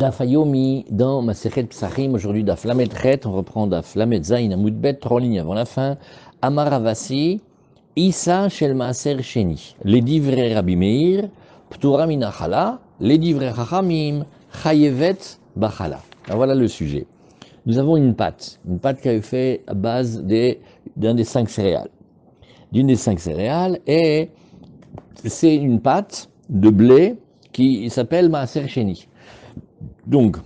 Daf Hayomi dans Masechet Psachim, aujourd'hui Daf Lamed Chet, on reprend Daf Lamed Zayin Amoud Bet, 3 lignes avant la fin. Amar Avasi, Issa Shel Maaser Sheni, les divrei Rabbi Meir, Ptura Min Achala, les divrei Chachamim, Chayevet Bachala. Alors voilà le sujet. Nous avons une pâte qui est faite à base d'un des 5 céréales. D'une des 5 céréales, et c'est une pâte de blé qui s'appelle Maaser Sheni. Donc,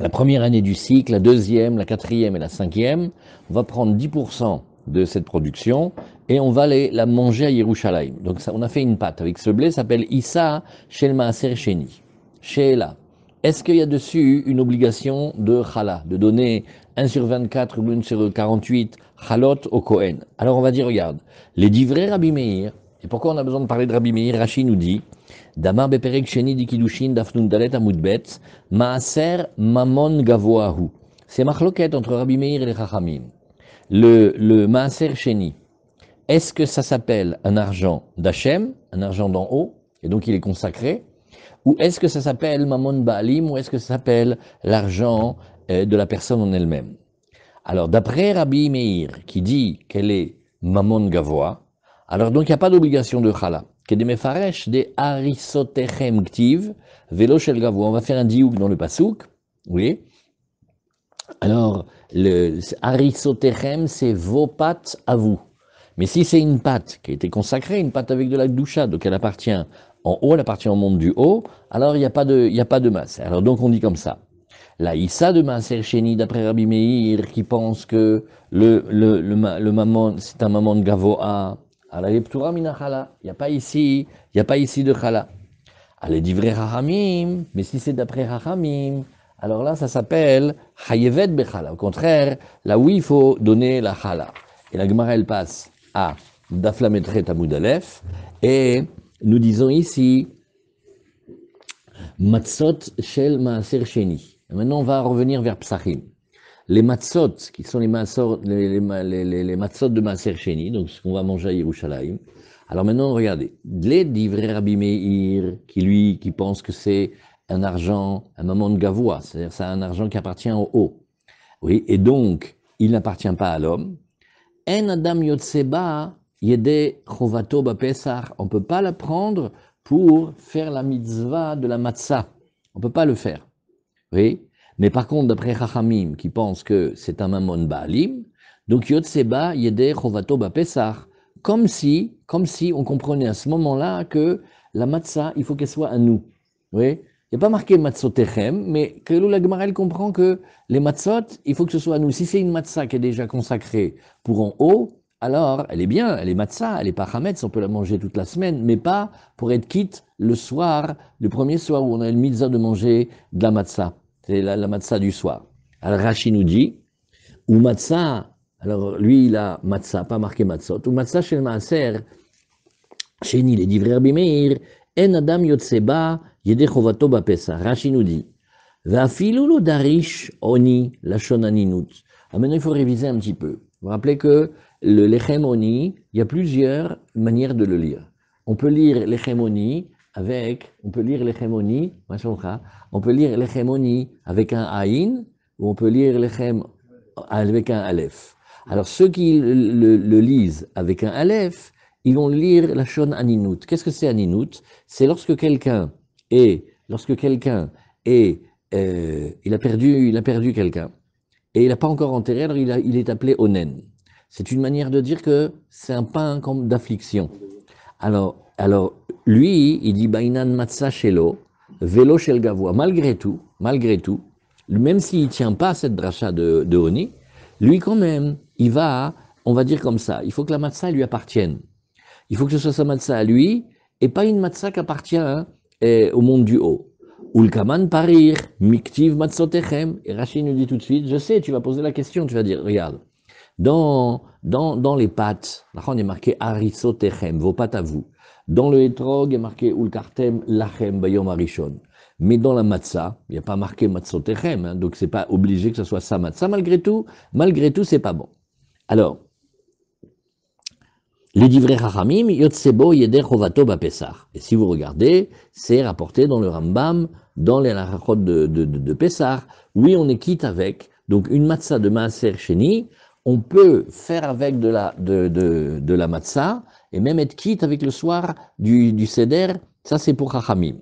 la première année du cycle, la deuxième, la quatrième et la cinquième, on va prendre 10% de cette production et on va la manger à Yerushalayim. Donc ça, on a fait une pâte avec ce blé, ça s'appelle Issa Shel Maaser Sheni. Sheela. Est-ce qu'il y a dessus une obligation de chala, de donner 1 sur 24 ou 1 sur 48 chalot au Kohen? Alors on va dire, regarde, les divrei Rabbi Meir, et pourquoi on a besoin de parler de Rabbi Meir? Rashi nous dit, Damar beperek sheni di kiddushin daf nun dalet amud bet, maaser mamon gavoahu. C'est machloket entre Rabbi Meir et les Chachamim. Le maaser sheni, est-ce que ça s'appelle un argent d'Hachem, un argent d'en haut, et donc il est consacré, ou est-ce que ça s'appelle mamon baalim, ou est-ce que ça s'appelle l'argent de la personne en elle-même? Alors d'après Rabbi Meir, qui dit qu'elle est mamon gavoa, alors donc il n'y a pas d'obligation de chala. Kedemefaresh de harisotechem ktiv velo shel gavoa. On va faire un diouk dans le pasouk. Oui. Alors le harisotechem, c'est vos pâtes à vous. Mais si c'est une pâte qui a été consacrée, une pâte avec de la gdoucha, donc elle appartient en haut, elle appartient au monde du haut, alors il n'y a pas de masse. Alors donc on dit comme ça. La Issa de Maaser Sheni, d'après Rabbi Meir, qui pense que le mammon, c'est un mammon de gavoa. Alors, il n'y a pas ici de chala. Alors, divrei Chachamim, mais si c'est d'après Chachamim, alors là, ça s'appelle Chayevet Bechala. Au contraire, là où il faut donner la chala. Et la Gemara, elle passe à Daf Lamed Chet Amud Aleph, et nous disons ici Matzot Shel Maaser Sheni. Maintenant, on va revenir vers Psachim. Les matzot, qui sont les matzot de Maaser Sheni, donc ce qu'on va manger à Yerushalayim. Alors maintenant, regardez, les divrei Rabbi Meir, qui pense que c'est un argent, un mammon de gavoa, c'est-à-dire c'est un argent qui appartient au haut. Oui, et donc, il n'appartient pas à l'homme. En adam yotseba yede chovato bapesach. On ne peut pas la prendre pour faire la mitzvah de la matzah. On ne peut pas le faire. Oui. Mais par contre, d'après Chachamim, qui pense que c'est un mammon baalim, donc yotseba yede chovato bapesach. Comme si on comprenait à ce moment-là que la matzah, il faut qu'elle soit à nous. Oui. Il n'y a pas marqué matzotechem, mais que la Gemara, elle comprend que les matzot, il faut que ce soit à nous. Si c'est une matzah qui est déjà consacrée pour en haut, alors elle est bien, elle est matzah, elle est pas chametz, on peut la manger toute la semaine, mais pas pour être quitte le soir, le premier soir où on a le mitzvah de manger de la matzah. C'est la matzah du soir. Alors Rashi nous dit, ou matzah, alors lui il a matzah, pas marqué matzot, ou matzah shel maaser, sheni, les divrei Rabbi Meir, en adam yotseba, yede chovato bapesach. Rashi nous dit, va'afilu lo darish oni lashon aninut. Ah, maintenant il faut réviser un petit peu. Vous vous rappelez que le lechem oni, il y a plusieurs manières de le lire. On peut lire lechem oni on peut lire lechem oni avec un aïn, ou on peut lire lechem avec un aleph. Alors ceux qui le lisent avec un aleph, ils vont lire la shon aninut. Qu'est-ce que c'est aninut? C'est lorsque quelqu'un il a perdu quelqu'un, et il n'a pas encore enterré, alors il est appelé onen. C'est une manière de dire que c'est un pain comme d'affliction. Alors, lui, il dit Bainan matzah shelo, velo shel gavoa. Malgré tout, même s'il ne tient pas cette dracha de Oni, lui quand même, on va dire comme ça, il faut que la matzah lui appartienne. Il faut que ce soit sa matzah à lui, et pas une matzah qui appartient au monde du haut. Ulkaman parir, miktiv matzotechem. Et Rachid nous dit tout de suite, je sais, tu vas poser la question, tu vas dire, regarde, dans les pâtes, là on est marqué harisotechem, vos pâtes à vous. Dans le etrog, il est marqué ulkartem lachem bayom arishon. Mais dans la matzah, il n'y a pas marqué matzotechem, hein, donc c'est pas obligé que ce soit sa matzah. Malgré tout, c'est pas bon. Alors, Les divrei Chachamim, Yotsebo Yeder Chovato Bapessach. Et si vous regardez, c'est rapporté dans le Rambam, dans les halachot de Pessah. Oui, on est quitte avec. Donc une matzah de Maaser Sheni, on peut faire avec de la matzah et même être quitte avec le soir du Seder. Ça, c'est pour Chachamim.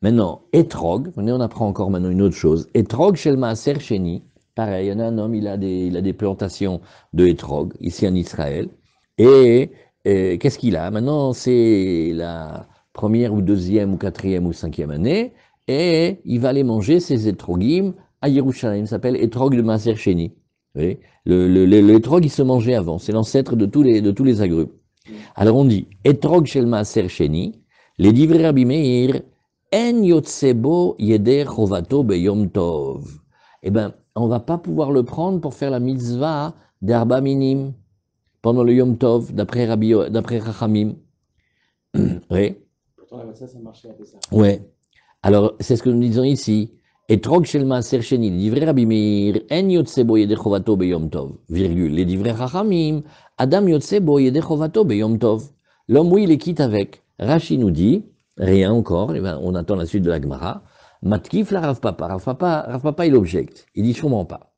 Maintenant, Etrog, on apprend encore maintenant une autre chose. Etrog shel Maaser Sheni. Pareil, il y en a un homme, il a des plantations de Etrog, ici en Israël. Et qu'est-ce qu'il a? Maintenant, c'est la première ou deuxième ou quatrième ou cinquième année, et il va aller manger ses Etrogim à Yerushalayim. Ça s'appelle Etrog de Maaser Sheni. Vous voyez, le Etrog, il se mangeait avant. C'est l'ancêtre de tous les agrumes. Alors on dit, Etrog shel Maaser Sheni, les divrei Rabbi Meir, En yotsebo yeder chovato beyom tov. Eh bien, on ne va pas pouvoir le prendre pour faire la mitzvah d'Arba Minim pendant le Yom Tov, d'après Chachamim. Oui. Pourtant, la matzah, ça marchait à Pessah. Ouais. Alors, c'est ce que nous disons ici. Etrog shel maaser sheni, divrei Rabbi Meir, en yotsebo yeder chovato beyom tov, virgule, les divrei Chachamim, Adam yotsebo yeder chovato beyom tov. L'homme, oui, il est quitte avec. Rashi nous dit, rien encore, on attend la suite de la Gemara. Matkif la Rav Papa. Rav Papa, il objecte. Il dit, je comprends pas.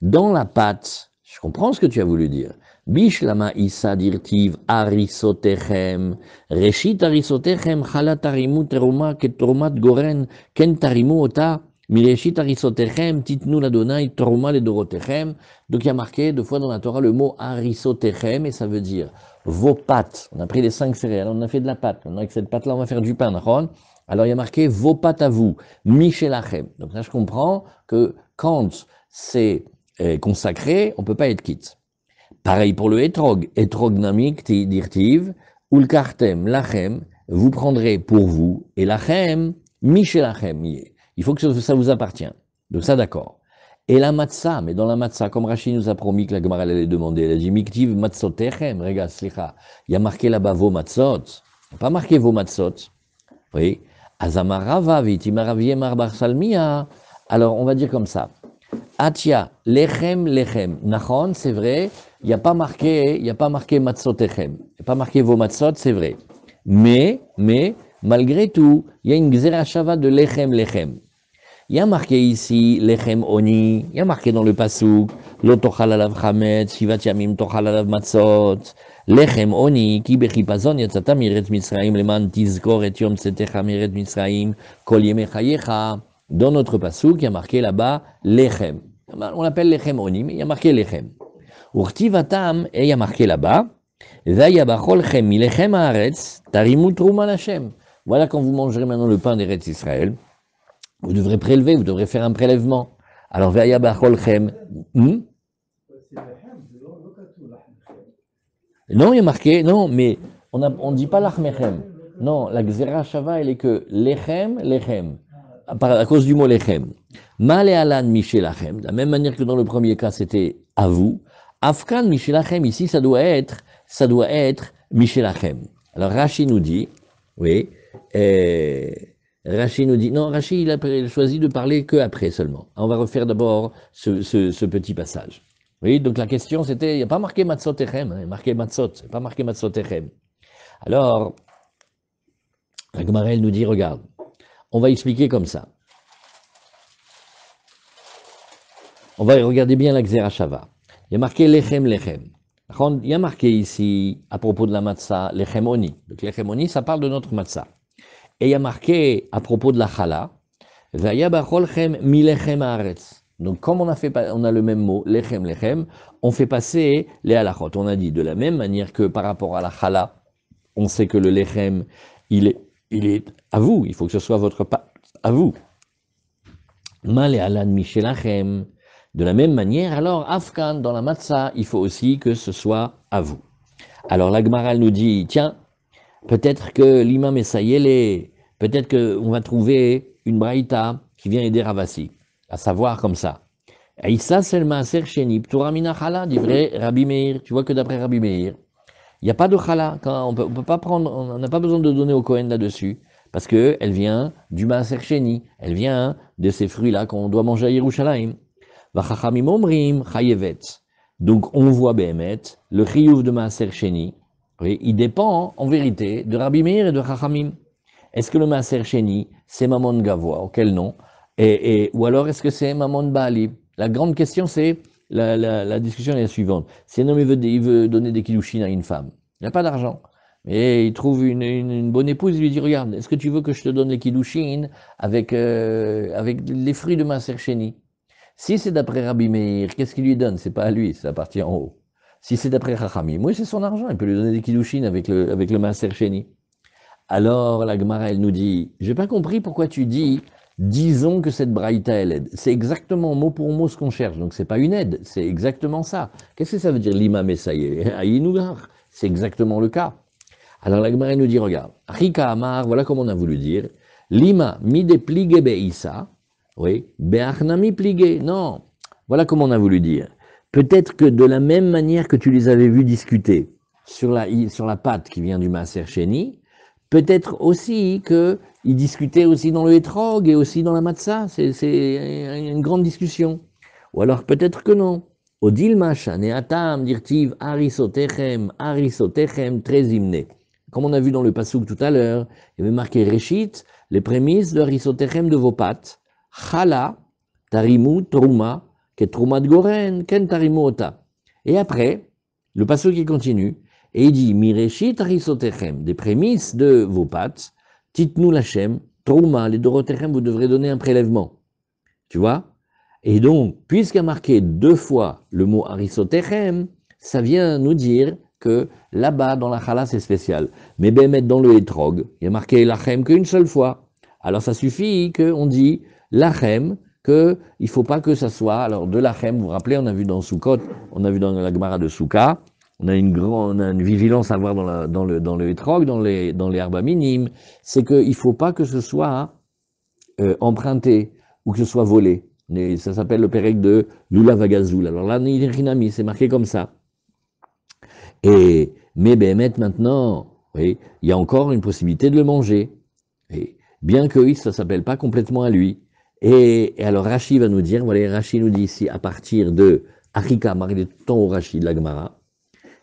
Dans la pâte, je comprends ce que tu as voulu dire. Bish lama isa dirtiv arisotechem. Reshit arisotechem chalat tarimu teruma ketromat goren ken tarimu ota. Mireshit arisotechem titnu ladonai teruma ledorotechem. Donc il y a marqué deux fois dans la Torah le mot arisotechem et ça veut dire vos pâtes. On a pris les 5 céréales, on a fait de la pâte. Maintenant avec cette pâte-là, on va faire du pain. Alors il y a marqué vos pâtes à vous, Michelachem. Donc là je comprends que quand c'est consacré, on ne peut pas être quitte. Pareil pour le etrog. Etrog namik dirtiv, ulkartem lachem, vous prendrez pour vous, et lachem, Michelachem. Il faut que ça vous appartient. Donc ça d'accord. Et la matzah, mais dans la matzah, comme Rashi nous a promis que la Gemara allait demander, elle a dit miktiv matzotechem, regarde, slicha. Il y a marqué là-bas vos matzot. Il n'y a pas marqué vos matzot. Oui. Azamarava, vitimaravie marbar salmia. Alors on va dire comme ça. Atia, lechem, lechem. Nachon, c'est vrai, il n'y a pas marqué matzotechem. Il n'y a pas marqué vos matzot, c'est vrai. Mais, malgré tout, il y a une xerashava de lechem, lechem. Il y a marqué ici, lechem oni, il y a marqué dans le pasuk, lo tochal alav chametz, shivat yamim tochal alav matzot, lechem oni, ki bechipazon yatzata miret Mitzrayim, leman tizkor et yom tzetecha miret Mitzrayim, kol yemei chayecha. Dans notre pasuk, il y a marqué là-bas, lechem. On l'appelle lechem oni, mais il y a marqué lechem. Urtivatam, et il y a marqué là-bas, vayabacholchem milechem haaretz, tarimu truma lachem. Voilà quand vous mangerez maintenant le pain d'Eretz Israël, vous devrez prélever, vous devrez faire un prélèvement. Alors, vayabacholchem. Non, il y a marqué, non, mais on ne dit pas lachmechem. Non, la xera shava, elle est que lechem, lechem. À cause du mot lechem. Male alan michelachem, de la même manière que dans le premier cas, c'était à vous. Afkan michelachem, ici, ça doit être michelachem. Alors, Rashi nous dit, oui, Rashi nous dit, non, Rashi, il a choisi de parler que après seulement. On va refaire d'abord ce petit passage. Oui, donc la question c'était, il n'y a pas marqué matzotechem, il y a marqué matzot, il n'y a pas marqué matzotechem. Alors, la Gemara, elle nous dit, regarde, on va expliquer comme ça. On va regarder bien la Xera Shava. Il y a marqué lechem, lechem. Il y a marqué ici, à propos de la matzah, lechem oni. Donc lechem oni, ça parle de notre matzah. Et il y a marqué, à propos de la chala, vayabacholchem milechem haaretz. Donc comme on a le même mot, lechem, lechem, on fait passer les halachot. On a dit de la même manière que par rapport à la chala, on sait que le lechem, il est à vous, il faut que ce soit votre pâte à vous. Mal et alan michelachem. De la même manière, alors, afkan, dans la matzah, il faut aussi que ce soit à vous. Alors, la Gemara nous dit, tiens, peut-être que l'imam Essayele, peut-être qu'on va trouver une braïta qui vient aider Ravasi, à savoir comme ça. Aïssa sel maaser sheni, ptura mina chala, dit vrai Rabbi Meir. Tu vois que d'après Rabbi Meir, il n'y a pas de chala. On peut pas prendre, on n'a pas besoin de donner au Kohen là-dessus, parce qu'elle vient du maaser sheni, elle vient de ces fruits-là qu'on doit manger à Yerushalayim. Donc on voit Behemet, le chiyuv de Maaser Sheni, Oui, il dépend, en vérité, de Rabbi Meir et de Chachamim. Est-ce que le Maaser Sheni, c'est Mamon Gavois, auquel nom? Ou alors est-ce que c'est Mamon Baali? La grande question, c'est, la discussion est la suivante. Si un homme il veut donner des kiddushin à une femme, il n'a pas d'argent, et il trouve une bonne épouse, il lui dit, regarde, est-ce que tu veux que je te donne les kiddushin avec les fruits de Maaser Sheni? Si c'est d'après Rabbi Meir, qu'est-ce qu'il lui donne? C'est pas à lui, ça appartient en haut. Si c'est d'après Chachamim, oui, c'est son argent, il peut lui donner des kiddushin avec le Maaser Sheni. Alors la Gemara, elle nous dit, j'ai pas compris pourquoi tu dis, disons que cette braïta, elle aide. C'est exactement mot pour mot ce qu'on cherche, donc c'est pas une aide, c'est exactement ça. Qu'est-ce que ça veut dire l'imam essaye? Aïnougar, c'est exactement le cas. Alors la Gemara, elle nous dit, regarde, Rika Amar, voilà comme on a voulu dire, lima mide plige beissa, oui, be'achnami plige, non, voilà comme on a voulu dire. Peut-être que de la même manière que tu les avais vus discuter sur la pâte qui vient du Maaser Sheni, peut-être aussi qu'ils discutaient aussi dans le hétrog et aussi dans la matzah, c'est une grande discussion. Ou alors peut-être que non. Odil machan et atam dirtiv arisotechem trezimne. Comme on a vu dans le pasouk tout à l'heure, il y avait marqué Réchit, les prémices de arisotechem de vos pâtes, chala, tarimu, trouma, ket trouma de goren, ken tarimu ota. Et après, le pasouk qui continue, et il dit, Mireshit arisotechem, des prémices de vos pâtes, titnu lachem, trouma, les dorotechem, vous devrez donner un prélèvement. Tu vois? Et donc, puisqu'il y a marqué 2 fois le mot arisotechem, ça vient nous dire que là-bas, dans la chala, c'est spécial. Mais ben, dans le hétrog, il y a marqué lachem qu'une seule fois. Alors ça suffit qu'on dit lachem, qu'il ne faut pas que ça soit, alors de lachem, vous vous rappelez, on a vu dans Sukkot, on a vu dans la Gemara de Souka, on a une vigilance à avoir dans le hétrog, dans les herbes minimes, c'est qu'il ne faut pas que ce soit emprunté ou que ce soit volé. Ça s'appelle le pérec de Lula Vagazoul. Alors là, c'est marqué comme ça. Mais Béhémet, maintenant, oui, il y a encore une possibilité de le manger. Et bien que ça ne s'appelle pas complètement à lui. Et alors Rashi va nous dire, voilà, Rashi nous dit ici, à partir de Achika, marqué tout le temps au Rashi de la Gemara,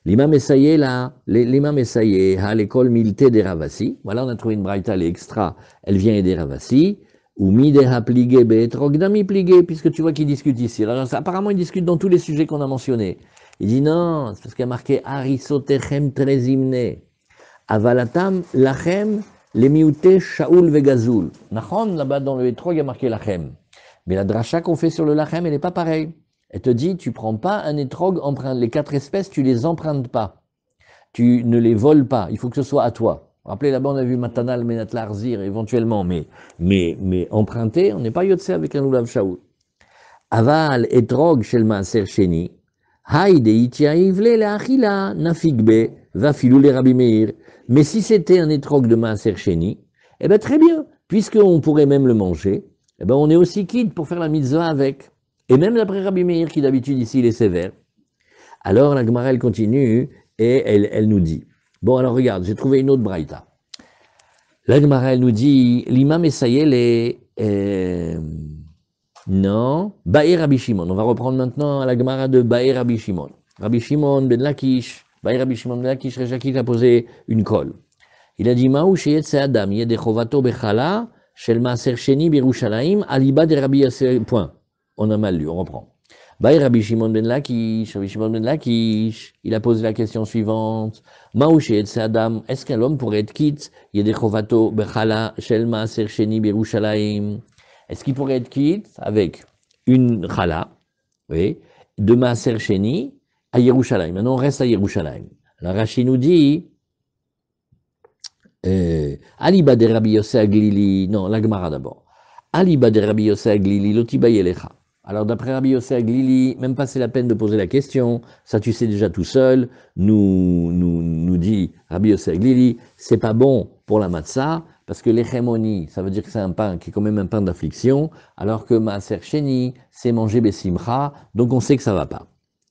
l'imam Essaye là, l'imam Essaye, à l'école Milte des Ravasi, voilà, on a trouvé une braïta, elle est extra, elle vient des Ravasi, ou Mideha pligé betrogdami pligé, puisque tu vois qu'ils discutent ici. Alors, apparemment, ils discutent dans tous les sujets qu'on a mentionnés. Il dit non, c'est parce qu'il y a marqué Arisotechem trezimne, avalatam lachem lemiute shaul vegazoul. Nachon, là-bas dans le hétrog, il y a marqué lachem. Mais la dracha qu'on fait sur le lachem, elle n'est pas pareille. Elle te dit, tu prends pas un hétrog, les 4 espèces, tu les empruntes pas. Tu ne les voles pas, il faut que ce soit à toi. Rappelez, là-bas, on a vu Matanal, Menat Larzir, éventuellement, mais emprunté, on n'est pas yotse avec un Lulav Shaoul. Aval etrog shel maaser sheni, haïde itia ivle le achila, nafigbe, va filou le Rabbi Meir. Mais si c'était un etrog de maaser sheni, eh bien très bien, puisqu'on pourrait même le manger, eh ben on est aussi quitte pour faire la mitzvah avec. Et même d'après Rabbi Meir, qui d'habitude ici il est sévère. Alors la Gemara elle continue et elle nous dit. Bon alors regarde, j'ai trouvé une autre braïta. La Gemara elle nous dit, l'imam Essayel est non, Baé Rabbi Shimon. On va reprendre maintenant la Gemara de Baé Rabbi Shimon. Rabbi Shimon ben Lakish, Baé Rabbi Shimon ben Lakish, Rechakish a posé une colle. Il a dit Maou sheyetze Adam yedechovato bechala shel maaser sheni birushalayim aliba de Rabbi Yasser. Point. On a mal lu, on reprend. Baï Rabbi Shimon ben Lakish, il a posé la question suivante. Maouche et Adam, est-ce qu'un homme pourrait être quitte Yedechovato bechala shel maaser sheni birushalayim? Est-ce qu'il pourrait être quitte avec une chala, oui, de maaser sheni à Yerushalayim? Maintenant on reste à Yerushalayim. La Rashi nous dit Aliba de Rabbi Yosef Aglili, non, la Gemara d'abord. Aliba de Rabbi Yosef Aglili, lotiba yelecha. Alors d'après Rabbi Yosef Aglili, même pas c'est la peine de poser la question, ça tu sais déjà tout seul, nous dit Rabbi Yosef Aglili, c'est pas bon pour la matzah, parce que l'echemoni, ça veut dire que c'est un pain qui est quand même un pain d'affliction, alors que maaser sheni, c'est manger besimcha, donc on sait que ça va pas.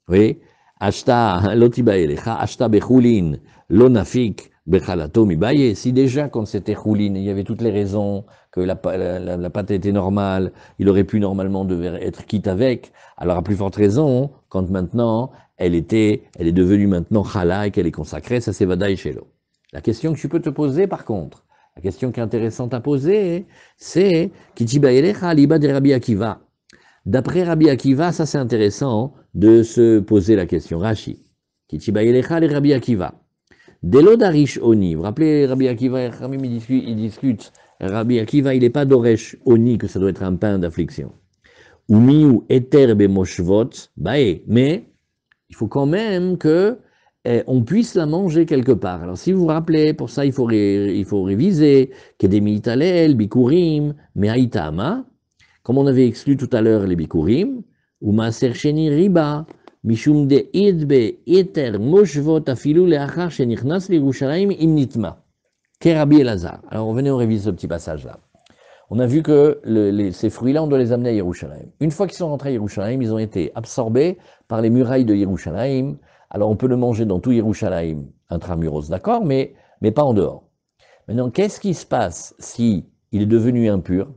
Oui, ashta lotiba yelecha, ashta bechulin, lo nafik, Bechalato mibaye. Si déjà, quand c'était Choulin, il y avait toutes les raisons que la pâte était normale, il aurait pu normalement être quitte avec, alors à plus forte raison, quand maintenant, elle est devenue maintenant Chala et qu'elle est consacrée, ça c'est Vadaï Shelo. La question que tu peux te poser par contre, la question qui est intéressante à poser, c'est Kitiba Elecha Liba de Rabbi Akiva. D'après Rabbi Akiva, ça c'est intéressant de se poser la question. Rashi. Kitiba Elecha le Rabbi Akiva. Delo Darish Oni. Vous vous rappelez Rabbi Akiva, il discute. Rabbi Akiva, il n'est pas d'Oresh Oni, que ça doit être un pain d'affliction. Umiu Eter Bemoshvot. Bae. Mais il faut quand même que on puisse la manger quelque part. Alors si vous vous rappelez, pour ça il faut réviser Kedemi Italel, Bikurim, Mehaitama, comme on avait exclu tout à l'heure les Bikurim, ou Maaser Sheni Riba, Mishum de Idbe Eter Moshvot Afilu Leachar Shenichnas L'Yerushalayim Im Nitma, Kerabi Elazar. Alors on révise ce petit passage-là. On a vu que ces fruits-là, on doit les amener à Yerushalayim. Une fois qu'ils sont rentrés à Yerushalayim, ils ont été absorbés par les murailles de Yerushalayim. Alors on peut le manger dans tout Yerushalayim, intramuros, d'accord, mais pas en dehors. Maintenant, qu'est-ce qui se passe si il est devenu impur?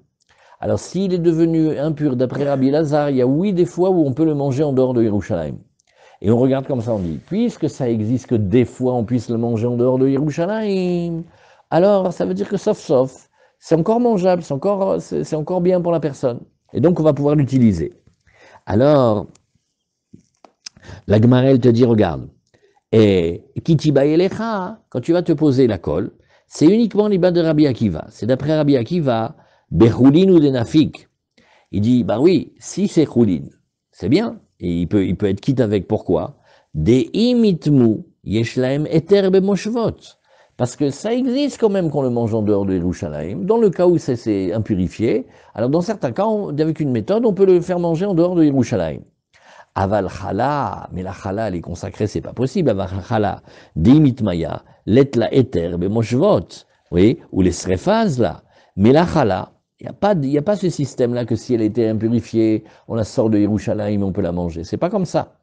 Alors s'il est devenu impur, d'après Rabbi Lazar, il y a oui des fois où on peut le manger en dehors de Yerushalayim. Et on regarde comme ça, on dit, puisque ça existe que des fois on puisse le manger en dehors de Yerushalayim, alors ça veut dire que sauf, c'est encore mangeable, c'est encore bien pour la personne. Et donc, on va pouvoir l'utiliser. Alors, la Gemara, elle te dit, regarde, et Kitiba Elecha, quand tu vas te poser la colle, c'est uniquement l'ibad de Rabbi Akiva. C'est d'après Rabbi Akiva, Bechoulin ou Denafik. Il dit, bah oui, si c'est Choulin, c'est bien, et il peut être quitte avec, pourquoi? Des imitmu, yeshlaem eter bemoshvot. Parce que ça existe quand même qu'on le mange en dehors de Yerushalayim. Dans le cas où c'est impurifié, alors dans certains cas, avec une méthode, on peut le faire manger en dehors de Yerushalayim. Aval chala, mais la chala, elle est consacrée, c'est pas possible. Aval chala, dimit maya, let la eter bemoshvot, oui, ou les srefaz là. Mais la chala, il n'y a pas ce système-là que si elle était impurifiée, on la sort de Yerushalayim, on peut la manger. C'est pas comme ça.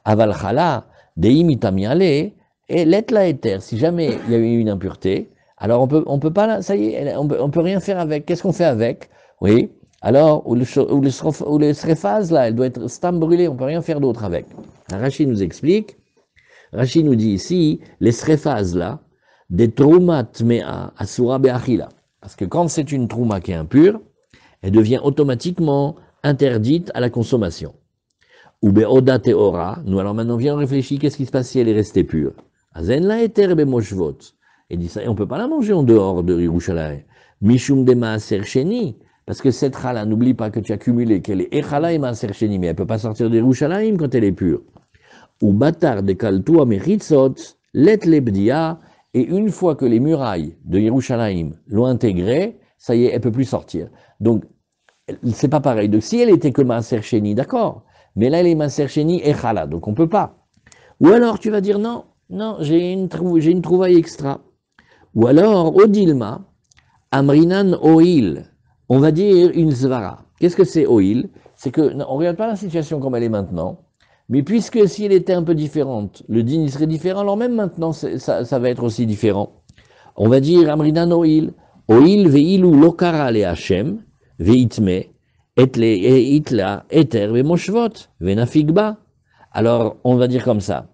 Aval chala, deimit amiale, et l'être la éther, si jamais il y a eu une impureté, alors on peut pas, ça y est, on peut rien faire avec. Qu'est-ce qu'on fait avec? Oui. Alors, ou le sréphase, là, elle doit être stam brûlée, on peut rien faire d'autre avec. Rachid nous explique, Rachid nous dit ici, les sréphases, là, des troumat mea asura be'achila. Parce que quand c'est une trouma qui est impure, elle devient automatiquement interdite à la consommation. Ou be'oda teora, nous alors maintenant viens on réfléchit, qu'est-ce qui se passe si elle est restée pure? Azen la eter bemoshvot. Et dit ça, et on peut pas la manger en dehors de Yerushalayim. Mishum de maaser sheni. Parce que cette chala, n'oublie pas que tu as cumulé qu'elle est echala et maaser sheni, mais elle peut pas sortir de Yerushalayim quand elle est pure. Ou batar de kaltua meritzot, let lebdia, et une fois que les murailles de Yerushalayim l'ont intégrée, ça y est, elle peut plus sortir. Donc, c'est pas pareil. Donc, si elle était que maaser sheni, d'accord. Mais là, elle est maaser sheni echala, donc on peut pas. Ou alors, tu vas dire non, j'ai une trouvaille extra. Ou alors, Odilma, Amrinan Oil, on va dire une zvara. Qu'est-ce que c'est Oil? C'est que, on ne regarde pas la situation comme elle est maintenant, mais puisque si elle était un peu différente, le din serait différent, alors même maintenant, ça va être aussi différent. On va dire Amrinan Oil, Oil veilu lokara le Hashem, veitme, itla, eter, vemoshvot, venafigba. Alors, on va dire comme ça.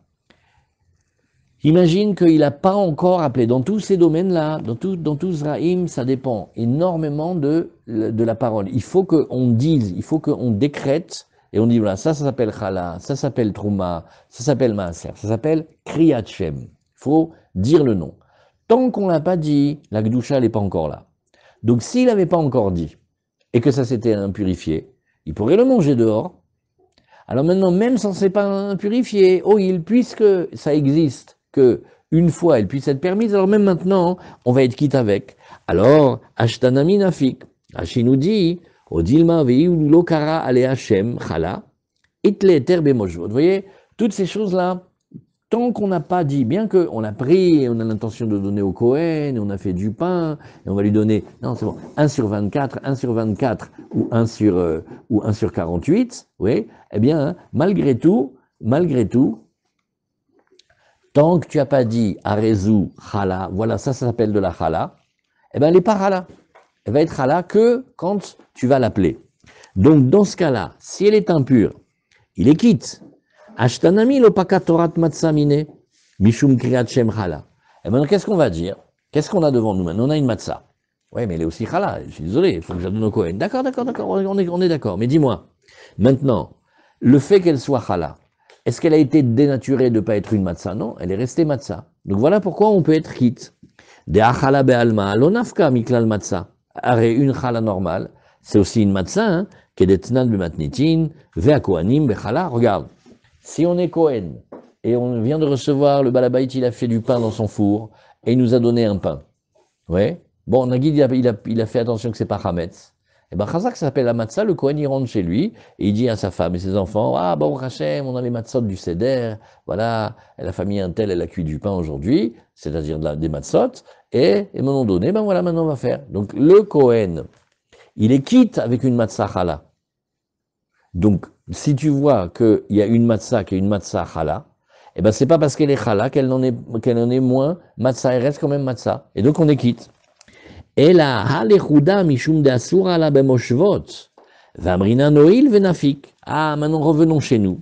Imagine qu'il n'a pas encore appelé. Dans tous ces domaines-là, dans tout Zraïm, ça dépend énormément de la parole. Il faut qu'on dise, il faut qu'on décrète, et on dit, voilà, ça s'appelle Chala, ça s'appelle Trouma, ça s'appelle Maaser, ça s'appelle Kriyat Shem. Il faut dire le nom. Tant qu'on ne l'a pas dit, la Gdusha n'est pas encore là. Donc s'il n'avait pas encore dit, et que ça s'était impurifié, il pourrait le manger dehors. Alors maintenant, même sans c'est pas impurifié, puisque ça existe, que une fois elle puisse être permise, alors même maintenant, on va être quitte avec. Alors, Ashtanami Nafik, Rashi nous dit, Odilma veiu lokara ale Hashem chala, itle terbe mojvot. Vous voyez, toutes ces choses-là, tant qu'on n'a pas dit, bien qu'on a pris, on a l'intention de donner au Kohen, on a fait du pain, et on va lui donner, non c'est bon, 1 sur 24, 1 sur 24, ou 1 sur 48, oui, eh bien, malgré tout, Tant que tu n'as pas dit Arezu Chala, voilà, ça s'appelle de la Chala, eh bien, elle n'est pas Chala. Elle va être Chala que quand tu vas l'appeler. Donc, dans ce cas-là, si elle est impure, il est quitte. Ashtanami lo pakatorat matsamine, mishum kriyat shem Chala. Et maintenant, qu'est-ce qu'on va dire? Qu'est-ce qu'on a devant nous maintenant? On a une matzah. Oui, mais elle est aussi Chala. Je suis désolé, il faut que je la donne au Kohen. D'accord, on est d'accord. Mais dis-moi, maintenant, le fait qu'elle soit Chala, est-ce qu'elle a été dénaturée de ne pas être une matzah? Non, elle est restée matzah. Donc voilà pourquoi on peut être quitte. De achala be'alma, lonafka miklal matzah. Arrêt une chala normale, c'est aussi une matzah, hein, qui est d'etnan bematnitin, ve'a kohanim bechala. Regarde, si on est Kohen, et on vient de recevoir, le balabait, il a fait du pain dans son four, et il nous a donné un pain. Ouais. Bon, Nagid, il a fait attention que c'est pas Hametz. Et ben, Chazak s'appelle la matzah, le Kohen, il rentre chez lui, et il dit à sa femme et ses enfants, ah, bon, Hachem, on a les matzot du Seder, voilà, la famille Intel, elle a cuit du pain aujourd'hui, c'est-à-dire des matzot, et à un moment donné, ben voilà, maintenant on va faire. Donc, le Kohen, il est quitte avec une matzah chala. Donc, si tu vois qu'il y a une matzah qui est une matzah chala, eh ben, c'est pas parce qu'elle est chala qu'elle en est moins matzah, elle reste quand même matzah. Et donc, on est quitte. Ela halechuda mishum de asura la bemoshvot. Vamrina noil venafik. Ah, maintenant revenons chez nous.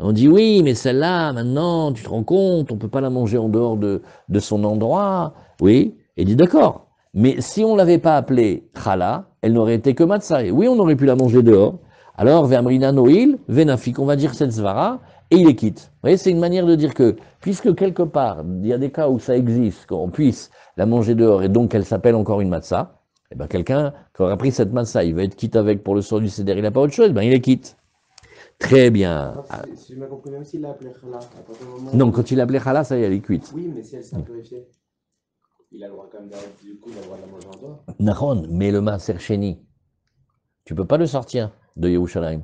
On dit oui, mais celle-là, maintenant, tu te rends compte, on ne peut pas la manger en dehors de son endroit. Oui, il dit d'accord. Mais si on ne l'avait pas appelée chala, elle n'aurait été que matzah. Oui, on aurait pu la manger dehors. Alors, Vamrina noil venafik, on va dire cette zvara, et il est quitte. Vous voyez, c'est une manière de dire que, puisque quelque part, il y a des cas où ça existe, qu'on puisse la manger dehors, et donc elle s'appelle encore une matzah, et bien quelqu'un qui aura pris cette matzah, il va être quitte avec pour le soir du Seder, il n'a pas autre chose, ben il est quitte. Très bien. Si je m'as compris, même s'il l'a appelé Khala, à partir du moment Non, où... quand il l'appelait Khala, ça y est, elle est cuite. Oui, mais si elle s'est purifiée, il a le droit quand même du coup d'avoir de la manger en dehors. Nahon, mais le Maaser Sheni, tu peux pas le sortir de Yerushalayim.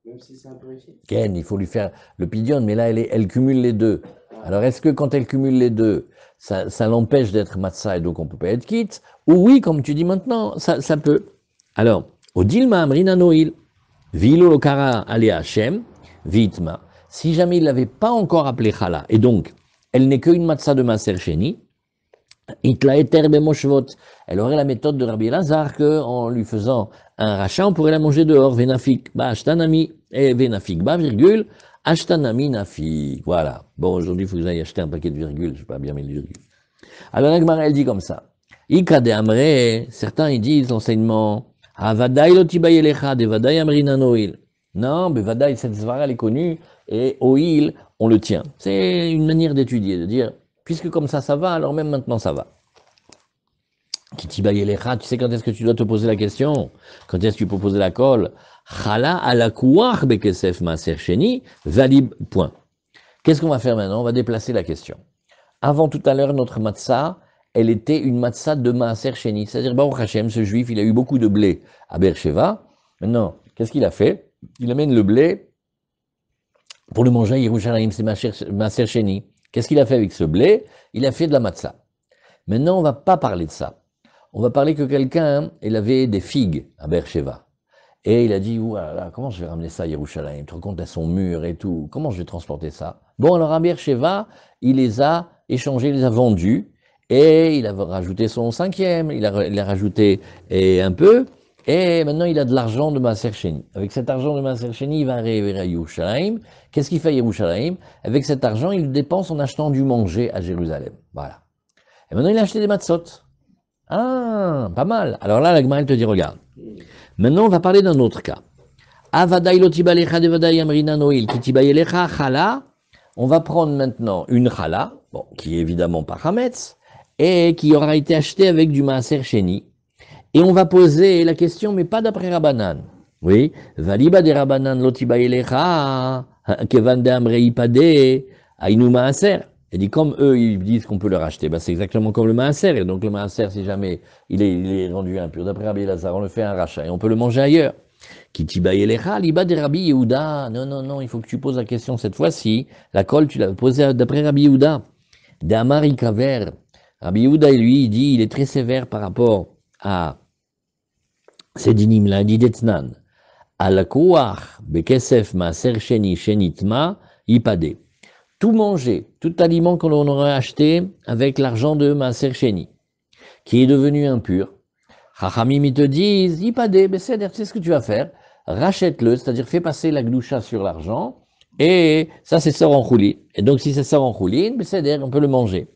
Même si c'est impurifié. Ken, il faut lui faire le pidion, mais là, elle cumule les deux. Alors, est-ce que quand elle cumule les deux, ça l'empêche d'être matzah et donc on peut pas être quitte? Ou oui, comme tu dis maintenant, ça peut. Alors, Odilma Amrina Noil, Vilo Lokara Ali Hashem, Vitma. Si jamais il l'avait pas encore appelé Chala, et donc, elle n'est qu'une matzah de Maaser Sheni, Itla Eter Bemoshvot. Elle aurait la méthode de Rabbi Lazar qu'en lui faisant un rachat, on pourrait la manger dehors. Venafik, ba ashtanami, et venafik, ba virgule, ashtanami nafik. Voilà. Bon, aujourd'hui, il faut que j'aille acheter un paquet de virgules. Je n'ai pas bien mis les virgules. Alors, la elle dit comme ça. Ika de Amre, certains, ils disent l'enseignement, Avadai lotibaye lecha, de vadai amrina noil. Non, mais vadai, cette zvara, elle est connue, et oil, on le tient. C'est une manière d'étudier, de dire, puisque comme ça va, alors même maintenant ça va. Kitibaye lecha, tu sais quand est-ce que tu dois te poser la question? Quand est-ce que tu peux poser la colle? Chala ala kouach bekesef maaser sheni, valib, point. Qu'est-ce qu'on va faire maintenant? On va déplacer la question. Avant tout à l'heure, notre matzah, elle était une matzah de Maaser Sheni. C'est-à-dire, Baruch Hashem, ce juif, il a eu beaucoup de blé à Beersheva. Maintenant, qu'est-ce qu'il a fait? Il amène le blé pour le manger à Yerushalayim, c'est Maaser Sheni. Qu'est-ce qu'il a fait avec ce blé? Il a fait de la matzah. Maintenant, on ne va pas parler de ça. On va parler que quelqu'un, il avait des figues à Beersheva. Et il a dit, voilà, comment je vais ramener ça à Yerushalayim? Tu te rends compte, à son mur et tout. Comment je vais transporter ça? Bon, alors à Beersheva, il les a échangés, il les a vendus. Et il a rajouté son cinquième, il a rajouté un peu. Et maintenant, il a de l'argent de Maaser Sheni. Avec cet argent de Maaser Sheni, il va arriver à Yerushalayim. Qu'est-ce qu'il fait à Yerushalayim? Avec cet argent, il le dépense en achetant du manger à Jérusalem. Voilà. Et maintenant, il a acheté des matzot. Ah, pas mal. Alors là, la Gemara, elle te dit, regarde. Maintenant, on va parler d'un autre cas. Avadai lotibalecha devadai amrina noil kitibayelecha chala. On va prendre maintenant une chala, bon, qui est évidemment pas chametz, et qui aura été achetée avec du maaser sheni. Et on va poser la question, mais pas d'après Rabbanan. Oui, valiba de Rabbanan lotibalecha kevan de amrei pade ainu maaser. Et dit, comme eux, ils disent qu'on peut le racheter, ben c'est exactement comme le maaser. Et donc le maaser, si jamais il est rendu impur, d'après Rabbi Lazar, on le fait un rachat et on peut le manger ailleurs. Kitibayelecha, liba de Rabbi Yehuda. Non, il faut que tu poses la question cette fois-ci. La colle, tu l'as posée d'après Rabbi Yehuda. D'Amari Kaver. Rabbi Yehuda, lui, il dit, il est très sévère par rapport à ces dinim-là. Il dit d'Etnan. Al-Kouach, Bekesef, Maaser Sheni, Shenitma, Yipade. tout manger, tout aliment que l'on aurait acheté avec l'argent de Maaser Sheni, qui est devenu impur, Chachamim, ils te disent, Ipadé, Besséder, tu sais ce que tu vas faire, rachète-le, c'est-à-dire fais passer la gdoucha sur l'argent, et ça c'est sort en choulin. Et donc si c'est sort en choulin, Besséder, on peut le manger.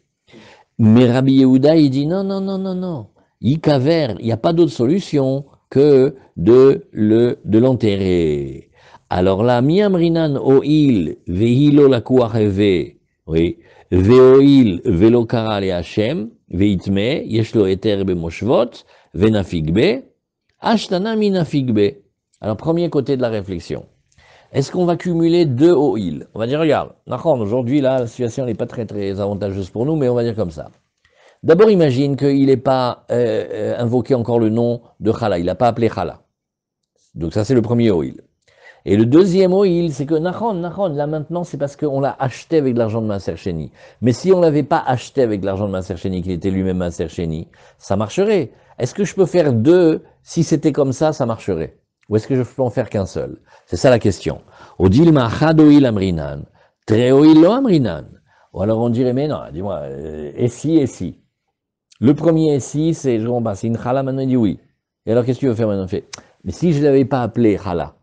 Mais Rabbi Yehuda, il dit non, non, non, non, non. Ikaver, il n'y a pas d'autre solution que de l'enterrer. Alors là, miamrinan oil, vehilo la kuacheve, oui, veoil velo kara le Hashem, veitme, yeshlo eter be moshvot, venafigbe, ashtana minafigbe. Alors, premier côté de la réflexion. Est-ce qu'on va cumuler deux oil? On va dire, regarde, aujourd'hui, là, la situation n'est pas très, très avantageuse pour nous, mais on va dire comme ça. D'abord, imagine qu'il n'est pas invoqué encore le nom de Chala, il n'a pas appelé Chala. Donc ça, c'est le premier oil. Et le deuxième oil, c'est que Nachon, là maintenant, c'est parce qu'on l'a acheté avec de l'argent de Maaser Sheni. Mais si on ne l'avait pas acheté avec de l'argent de Maaser Sheni, qu'il était lui-même Maaser Sheni, ça marcherait. Est-ce que je peux faire deux? Si c'était comme ça, ça marcherait. Ou est-ce que je peux en faire qu'un seul? C'est ça la question. Odil ma'achad oil amrinan, tre oil lo amrinan. Ou alors on dirait, mais non, dis-moi, et si? Le premier si, c'est, je comprends, c'est une chala, maintenant il dit oui. Et alors qu'est-ce que tu veux faire maintenant? Fait, mais si je ne l'avais pas appelé chala,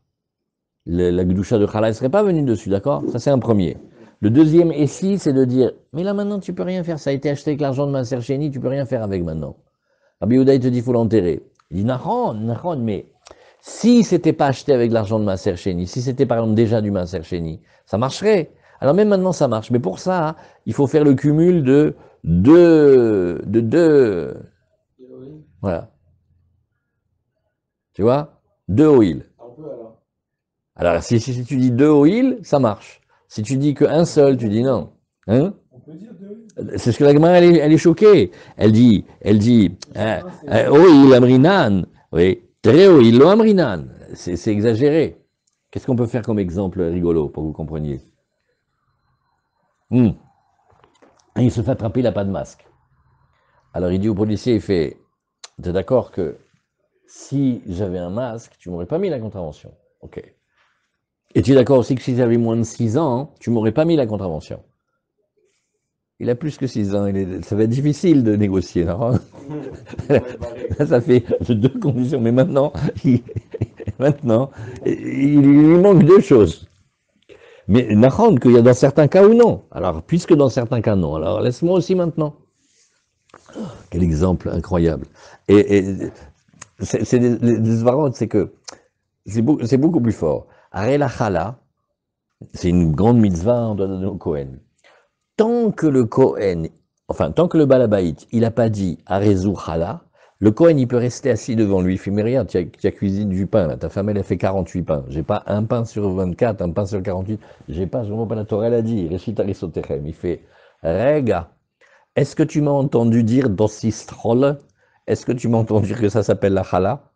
la gdoucha de chala, elle ne serait pas venue dessus, d'accord? Ça c'est un premier. Le deuxième et si, c'est de dire, mais là maintenant tu peux rien faire, ça a été acheté avec l'argent de Maaser Sheni, tu peux rien faire avec maintenant. Rabbi Yehuda il te dit, il faut l'enterrer. Il dit, Nachon, mais si c'était pas acheté avec l'argent de Maaser Sheni, si c'était par exemple déjà du Maaser Sheni, ça marcherait. Alors même maintenant ça marche, mais pour ça, il faut faire le cumul de deux. Voilà. Tu vois? Deux oil. Un peu alors. Alors si tu dis deux oil, ça marche. Si tu dis qu'un seul, tu dis non. Hein? On peut dire deux. C'est ce que la Gemara, elle est choquée. Elle dit, oil amrinan. Oui. Très oil lo amrinan. C'est exagéré. Qu'est-ce qu'on peut faire comme exemple rigolo pour que vous compreniez? Il se fait attraper, il n'a pas de masque. Alors il dit au policier, il fait, t'es d'accord que si j'avais un masque, tu m'aurais pas mis la contravention. Ok. Et tu es d'accord aussi que si j'avais moins de 6 ans, tu m'aurais pas mis la contravention. Il a plus que 6 ans, ça va être difficile de négocier. Non? Ça fait deux conditions, mais maintenant, il lui manque deux choses. Mais Nahon, qu'il y a dans certains cas ou non. Alors, puisque dans certains cas non, alors laisse-moi aussi maintenant. Quel exemple incroyable. Et c'est des svarot, c'est que c'est beaucoup plus fort. Aré la chala, c'est une grande mitzvah, on doit donner au Kohen. Tant que le Balabait, il n'a pas dit Arezou chala, le Kohen, il peut rester assis devant lui. Il fait, mais regarde, tu as cuisiné du pain, là. Ta femme, elle a fait 48 pains. J'ai pas un pain sur 24, un pain sur 48. J'ai pas, je ne comprends pas la Torah, elle a dit, Reshit Arisotechem. Il fait, Rega, est-ce que tu m'as entendu dire Dossistrol? Est-ce que tu m'as entendu dire que ça s'appelle la chala?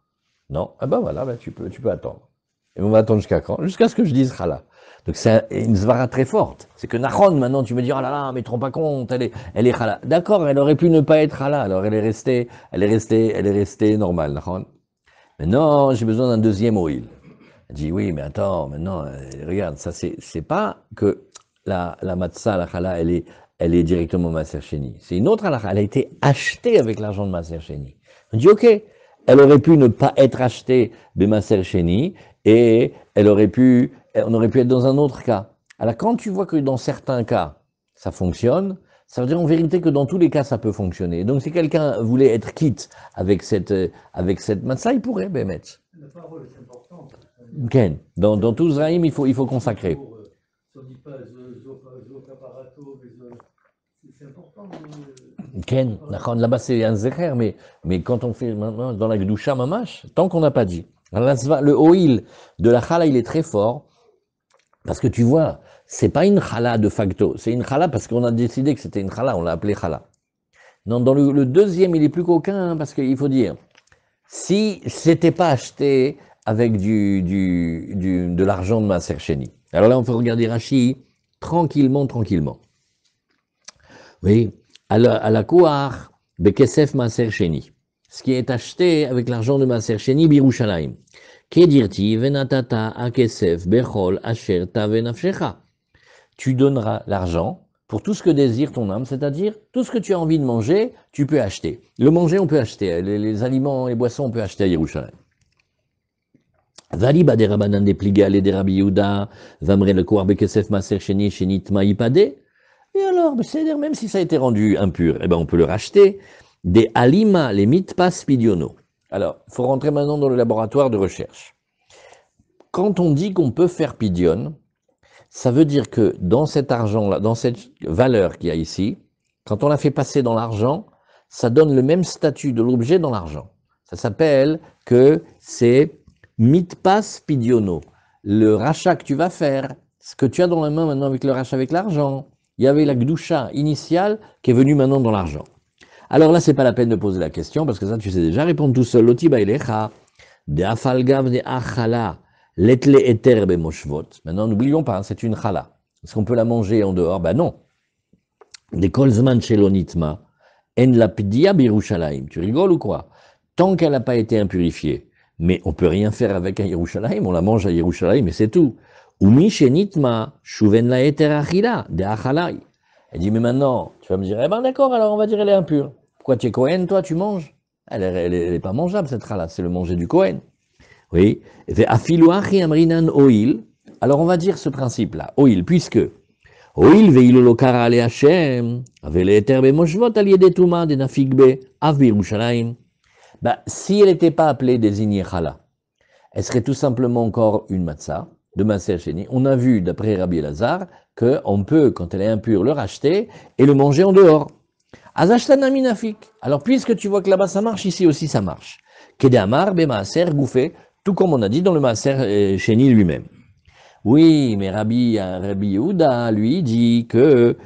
Non. Ah ben voilà, tu peux attendre. Et on va attendre jusqu'à quand? Jusqu'à ce que je dise chala. Donc c'est une zvara très forte. C'est que Nachon, maintenant, tu me dis, oh là là, mais te rends pas compte, elle est chala. D'accord, elle aurait pu ne pas être chala, alors elle est restée normale, Nachon. Mais non, j'ai besoin d'un deuxième oil. Elle dit, oui, mais attends, maintenant, regarde, ça c'est pas que la matzah, la chala, elle est directement Maaser Sheni. C'est une autre halakha, elle a été achetée avec l'argent de Maaser Sheni. On dit, ok, elle aurait pu ne pas être achetée de Maaser Sheni, et on aurait pu être dans un autre cas. Alors quand tu vois que dans certains cas, ça fonctionne, ça veut dire en vérité que dans tous les cas, ça peut fonctionner. Donc si quelqu'un voulait être quitte avec cette matzah, il pourrait, mettre. La parole est importante. Ken, dans tout Zraïm, il faut consacrer. Si on ne dit pas Zokaparato, c'est important. Ken, là-bas c'est un zecher, mais quand on fait maintenant dans la Gdoucha Mamash, tant qu'on n'a pas dit. Le oil de la chala, il est très fort, parce que tu vois, c'est pas une chala de facto, c'est une chala parce qu'on a décidé que c'était une chala, on l'a appelée chala. Non, dans le deuxième, il est plus qu'aucun, parce qu'il faut dire, si c'était pas acheté avec de l'argent de Maaser Sheni. Alors là, on peut regarder Rashi tranquillement. Oui, à la Kouar, Bekesef Maaser Sheni. Ce qui est acheté avec l'argent de Maaser Sheni, Birushalayim. Kedirti venatata akesef bechol asher tavenafshecha. tu donneras l'argent pour tout ce que désire ton âme, c'est-à-dire tout ce que tu as envie de manger, tu peux acheter. Le manger, on peut acheter. Les aliments, les boissons, on peut acheter à Yerushalayim. Valiba des Rabbanan des Pligal et des Rabbi Yehuda, Vamre le Kouar Bekesef Maser Sheni Shenit Maïpade. Et alors, c'est-à-dire, même si ça a été rendu impur, eh ben, on peut le racheter. Des Alima, les mitpas pidiono. Alors, il faut rentrer maintenant dans le laboratoire de recherche. Quand on dit qu'on peut faire pidion, ça veut dire que dans cet argent-là, dans cette valeur qu'il y a ici, quand on la fait passer dans l'argent, ça donne le même statut de l'objet dans l'argent. Ça s'appelle que c'est mitpas pidiono. Le rachat que tu vas faire, ce que tu as dans la main maintenant avec le rachat avec l'argent, il y avait la gdoucha initiale qui est venue maintenant dans l'argent. Alors là, c'est pas la peine de poser la question, parce que ça, tu sais déjà répondre tout seul. Loti bailecha, de afalgav de achala, letle eter bemoshvot. Maintenant, n'oublions pas, c'est une chala. Est-ce qu'on peut la manger en dehors? Ben non. Des kolzman shelonitma, en la pdia birushalayim. Tu rigoles ou quoi? Tant qu'elle n'a pas été impurifiée, mais on peut rien faire avec un Yerushalayim, on la mange à Yerushalayim, et c'est tout. Umi shenitma, shuven la eter achila, de achalai. Elle dit, mais maintenant, tu vas me dire, eh ben d'accord, alors on va dire elle est impure. Pourquoi tu es Kohen, toi, tu manges? Elle est pas mangeable, cette chala, c'est le manger du Kohen. Oui. Afiluachi amrinan oil. Alors on va dire ce principe-là, oil, puisque oil veilo lokara ale Hashem, avele eter bemoshvot al yedetuma de nafigbe av Yerushalayim. Bah, si elle n'était pas appelée désignée chala, elle serait tout simplement encore une matzah de Maaser Sheni. On a vu, d'après Rabbi Elazar, qu'on peut, quand elle est impure, le racheter et le manger en dehors. Azashtana minafik. Alors, puisque tu vois que là-bas ça marche, ici aussi ça marche. Kedamar be Maaser gouffé, tout comme on a dit dans le Maaser Sheni lui-même. Oui, mais Rabbi Yehuda, lui, dit que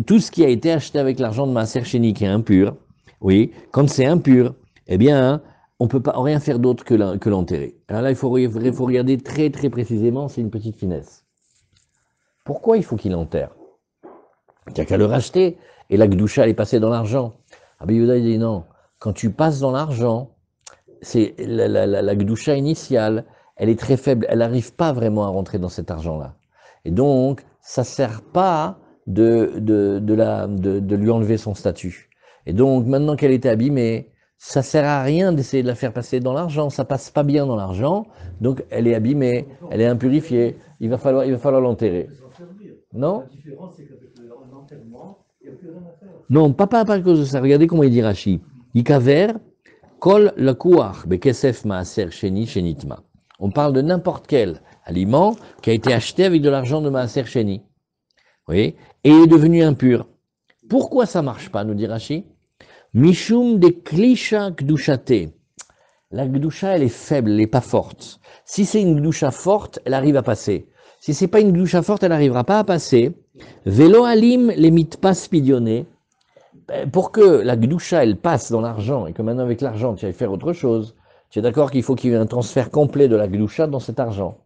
tout ce qui a été acheté avec l'argent de Maaser Sheni qui est impur, oui, quand c'est impur, eh bien, on ne peut pas rien faire d'autre que l'enterrer. Alors là, il faut regarder très très précisément, c'est une petite finesse. Pourquoi il faut qu'il enterre? Il n'y a qu'à le racheter, et la gdoucha, elle est passée dans l'argent. Rabbi Yehuda, il dit non, quand tu passes dans l'argent, c'est la gdoucha initiale, elle est très faible, elle n'arrive pas vraiment à rentrer dans cet argent-là. Et donc, ça ne sert pas de lui enlever son statut. Et donc, maintenant qu'elle est abîmée, ça sert à rien d'essayer de la faire passer dans l'argent, ça passe pas bien dans l'argent, donc elle est abîmée, elle est impurifiée, il va falloir l'enterrer. Non? La différence, c'est qu'avec l'enterrement, il n'y a plus rien à faire. Non, pas à cause de ça. Regardez comment il dit Rashi. Ikaver, kol lakuach, bekesef maaser sheni shenitma. On parle de n'importe quel aliment qui a été acheté avec de l'argent de maaser sheni. Oui, et est devenu impur. Pourquoi ça marche pas, nous dit Rashi? Mishum de klisha gdushate. La gdusha, elle est faible, elle n'est pas forte. Si c'est une gdusha forte, elle arrive à passer. Si c'est pas une gdusha forte, elle n'arrivera pas à passer. Velo alim les mitpas pidionné. Pour que la gdusha, elle passe dans l'argent, et que maintenant avec l'argent, tu ailles faire autre chose, tu es d'accord qu'il faut qu'il y ait un transfert complet de la gdusha dans cet argent.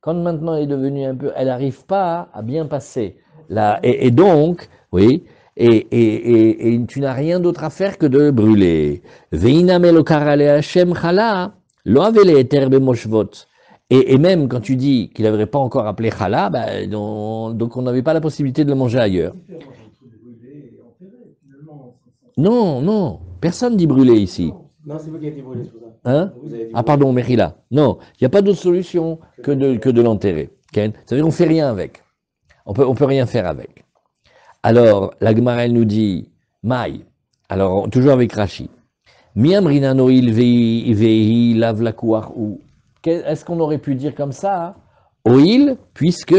Quand maintenant elle est devenue un peu, elle n'arrive pas à bien passer. Et donc, oui, et tu n'as rien d'autre à faire que de le brûler. Et même quand tu dis qu'il n'avait pas encore appelé chala, ben, donc on n'avait pas la possibilité de le manger ailleurs. Non, personne dit brûler ici. Non, c'est vous qui avez été brûlé, c'est pour ça. Hein? Vous avez dit Ah pardon, Mechila. Non, il n'y a pas d'autre solution que de l'enterrer. Okay? C'est-à-dire qu'on ne fait rien avec. On peut rien faire avec. Alors, la Gemara, elle nous dit, Maï, alors toujours avec Rashi, Miamrinano il lave la couar ou. Est-ce qu'on aurait pu dire comme ça, oil, puisque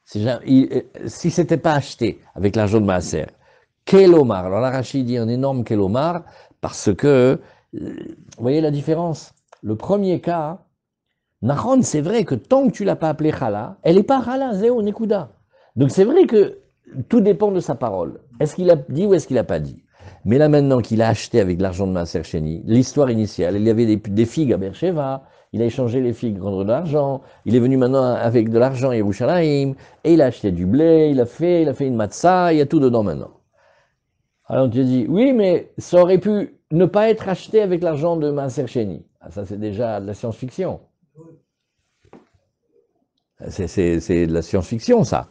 si c'était pas acheté avec l'argent de Maaser, Kelomar, alors la Rashi dit un énorme Kelomar, parce que, vous voyez la différence? Le premier cas, Nahon, c'est vrai que tant que tu l'as pas appelé Chala, elle n'est pas Chala, Zéo, Nekuda. Donc c'est vrai que tout dépend de sa parole. Est-ce qu'il a dit ou est-ce qu'il n'a pas dit? Mais là maintenant qu'il a acheté avec l'argent de Maaser Sheni, l'histoire initiale, il y avait des figues à Beersheva, il a échangé les figues contre de l'argent, il est venu maintenant avec de l'argent à Yerushalayim, et il a acheté du blé, il a fait une matzah, il y a tout dedans maintenant. Alors tu dis, oui, mais ça aurait pu ne pas être acheté avec l'argent de Maaser Sheni. Ah, ça c'est déjà de la science-fiction. C'est de la science-fiction ça.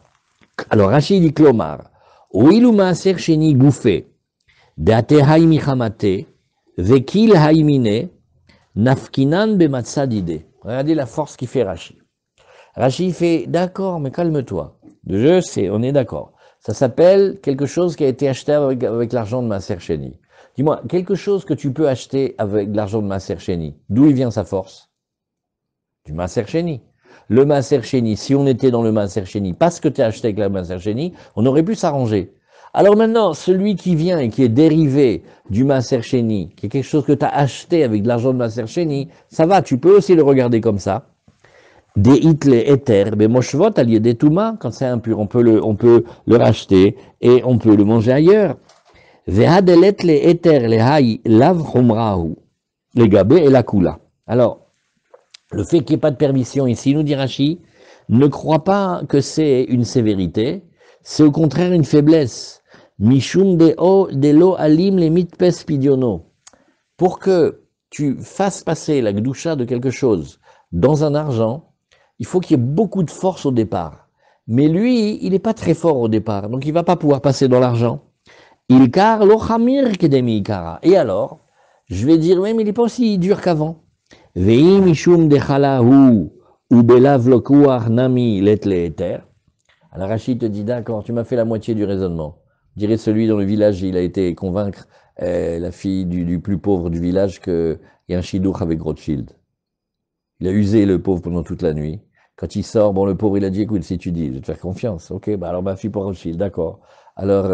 Alors, Rachid dit Klomar, Oilu maaser sheni gouffé, deate haimi chamate, vekil haimine, nafkinan bematsadide. Regardez la force qui fait Rachid. Rachid fait, d'accord, mais calme-toi. Je sais, on est d'accord. Ça s'appelle quelque chose qui a été acheté avec l'argent de Maaser Sheni. Dis-moi, quelque chose que tu peux acheter avec l'argent de Maaser Sheni, d'où il vient sa force? Du Maaser Sheni. Le Maaser Sheni, si on était dans le Maaser Sheni, parce que tu as acheté avec la Maaser Sheni, on aurait pu s'arranger. Alors maintenant, celui qui vient et qui est dérivé du Maaser Sheni, qui est quelque chose que tu as acheté avec de l'argent de Maaser Sheni, ça va, tu peux aussi le regarder comme ça. Des hitle éther, mais moshvot allié des touma, quand c'est impur, on peut le racheter et on peut le manger ailleurs. Vehadelet le éther le hay lav humrahu, les gabé et la kula. Alors, le fait qu'il n'y ait pas de permission ici, nous dit Rashi, ne crois pas que c'est une sévérité, c'est au contraire une faiblesse. Mishum de lo alim le mitpes pidiono. Pour que tu fasses passer la gdusha de quelque chose dans un argent, il faut qu'il y ait beaucoup de force au départ. Mais lui, il n'est pas très fort au départ, donc il ne va pas pouvoir passer dans l'argent. Il car lo chamir kedemi ikara. Et alors, je vais dire, même il n'est pas aussi dur qu'avant. Vei mishum de chalahu ou belav lokuach nami let le eter. Alors Rachid te dit, d'accord, tu m'as fait la moitié du raisonnement. Je dirais celui dans le village, il a été convaincre la fille du plus pauvre du village qu'il y a un shidduch avec Rothschild. Il a usé le pauvre pendant toute la nuit. Quand il sort, bon, le pauvre, il a dit, écoute, si tu dis, je vais te faire confiance. Ok, bah alors ma fille pour Rothschild, d'accord. Alors,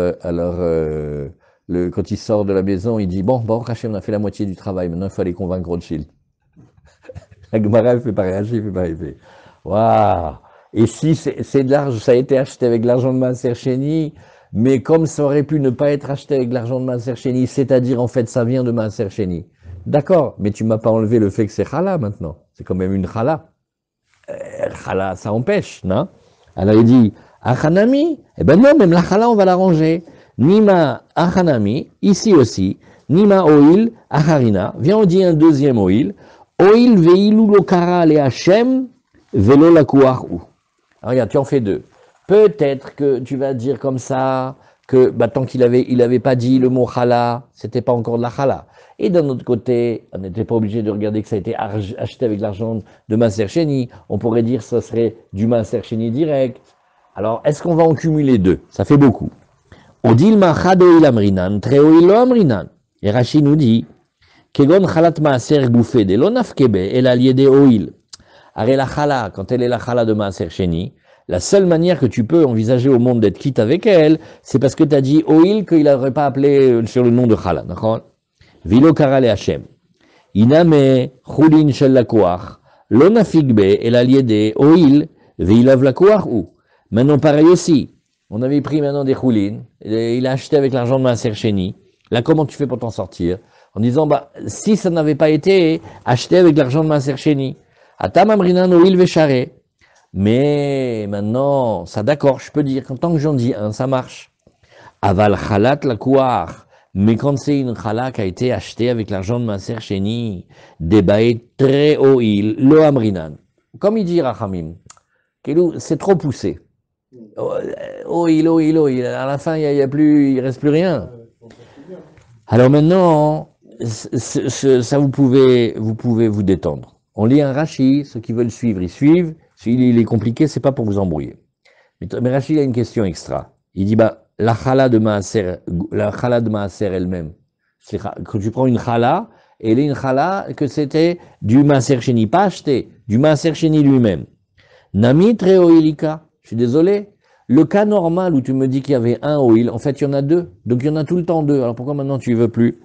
quand il sort de la maison, il dit, bon, Rachid, on a fait la moitié du travail, maintenant il faut aller convaincre Rothschild. La Gemara, elle fait pareil, Rachid fait pareil. Waouh! Et si c'est de l'argent, ça a été acheté avec l'argent de Maaser Sheni, mais comme ça aurait pu ne pas être acheté avec l'argent de Maaser Sheni, c'est-à-dire en fait ça vient de Maaser Sheni. D'accord, mais tu m'as pas enlevé le fait que c'est chala maintenant. C'est quand même une chala. Chala, ça empêche, non? Alors il dit, achanami, eh ben non, même la chala, on va l'arranger. Nima achanami, ici aussi, nima oil, acharina. Viens, on dit un deuxième oil. Oil veilu lokara le Hashem, velo la kuahu. Regarde, tu en fais deux. Peut-être que tu vas dire comme ça, que bah, tant qu'il avait pas dit le mot chala, c'était pas encore de la chala. Et d'un autre côté, on n'était pas obligé de regarder que ça a été acheté avec l'argent de Maaser Sheni. On pourrait dire que ça serait du Maaser Sheni direct. Alors, est-ce qu'on va en cumuler deux? Ça fait beaucoup. Odil machado il amrinan, treo il amrinan. Et Rashi nous dit, kegon chalat Maaser gouffé de l'onafkebe et l'allié de oil. Arrête la chala, quand elle est la chala de Maaser Sheni, la seule manière que tu peux envisager au monde d'être quitte avec elle, c'est parce que tu as dit oil qu'il n'aurait pas appelé sur le nom de chala. D'accord? Vilo kara le Hashem. Iname chulin shel lakoach, lo nafigbe el aliede oil, veilav lakoach ou. Maintenant, pareil aussi. On avait pris maintenant des chulin, il a acheté avec l'argent de Maaser Sheni. Là, comment tu fais pour t'en sortir? En disant, bah, si ça n'avait pas été acheté avec l'argent de Maaser Sheni, atam amrinan oil veshare. Mais maintenant, ça d'accord, je peux dire, en tant que j'en dis un, ça marche. Aval chalat lakoach. Mais quand c'est une chala qui a été achetée avec l'argent de Maaser Sheni, débaé très oil, lo amrinan. Comme il dit Rachamim, c'est trop poussé. Oil, à la fin, il reste plus rien. Alors maintenant, ça vous pouvez vous détendre. On lit un Rashi, ceux qui veulent suivre, ils suivent. S'il est compliqué, c'est pas pour vous embrouiller. Mais Rashi a une question extra. Il dit, bah, la chala de Maaser elle-même. Quand tu prends une chala, elle est une chala que c'était du Maaser Sheni, pas acheté, du Maaser Sheni lui-même. Nami tre oilika. Je suis désolé. Le cas normal où tu me dis qu'il y avait un oil, en fait, il y en a deux. Donc, il y en a tout le temps deux. Alors, pourquoi maintenant tu ne veux plus?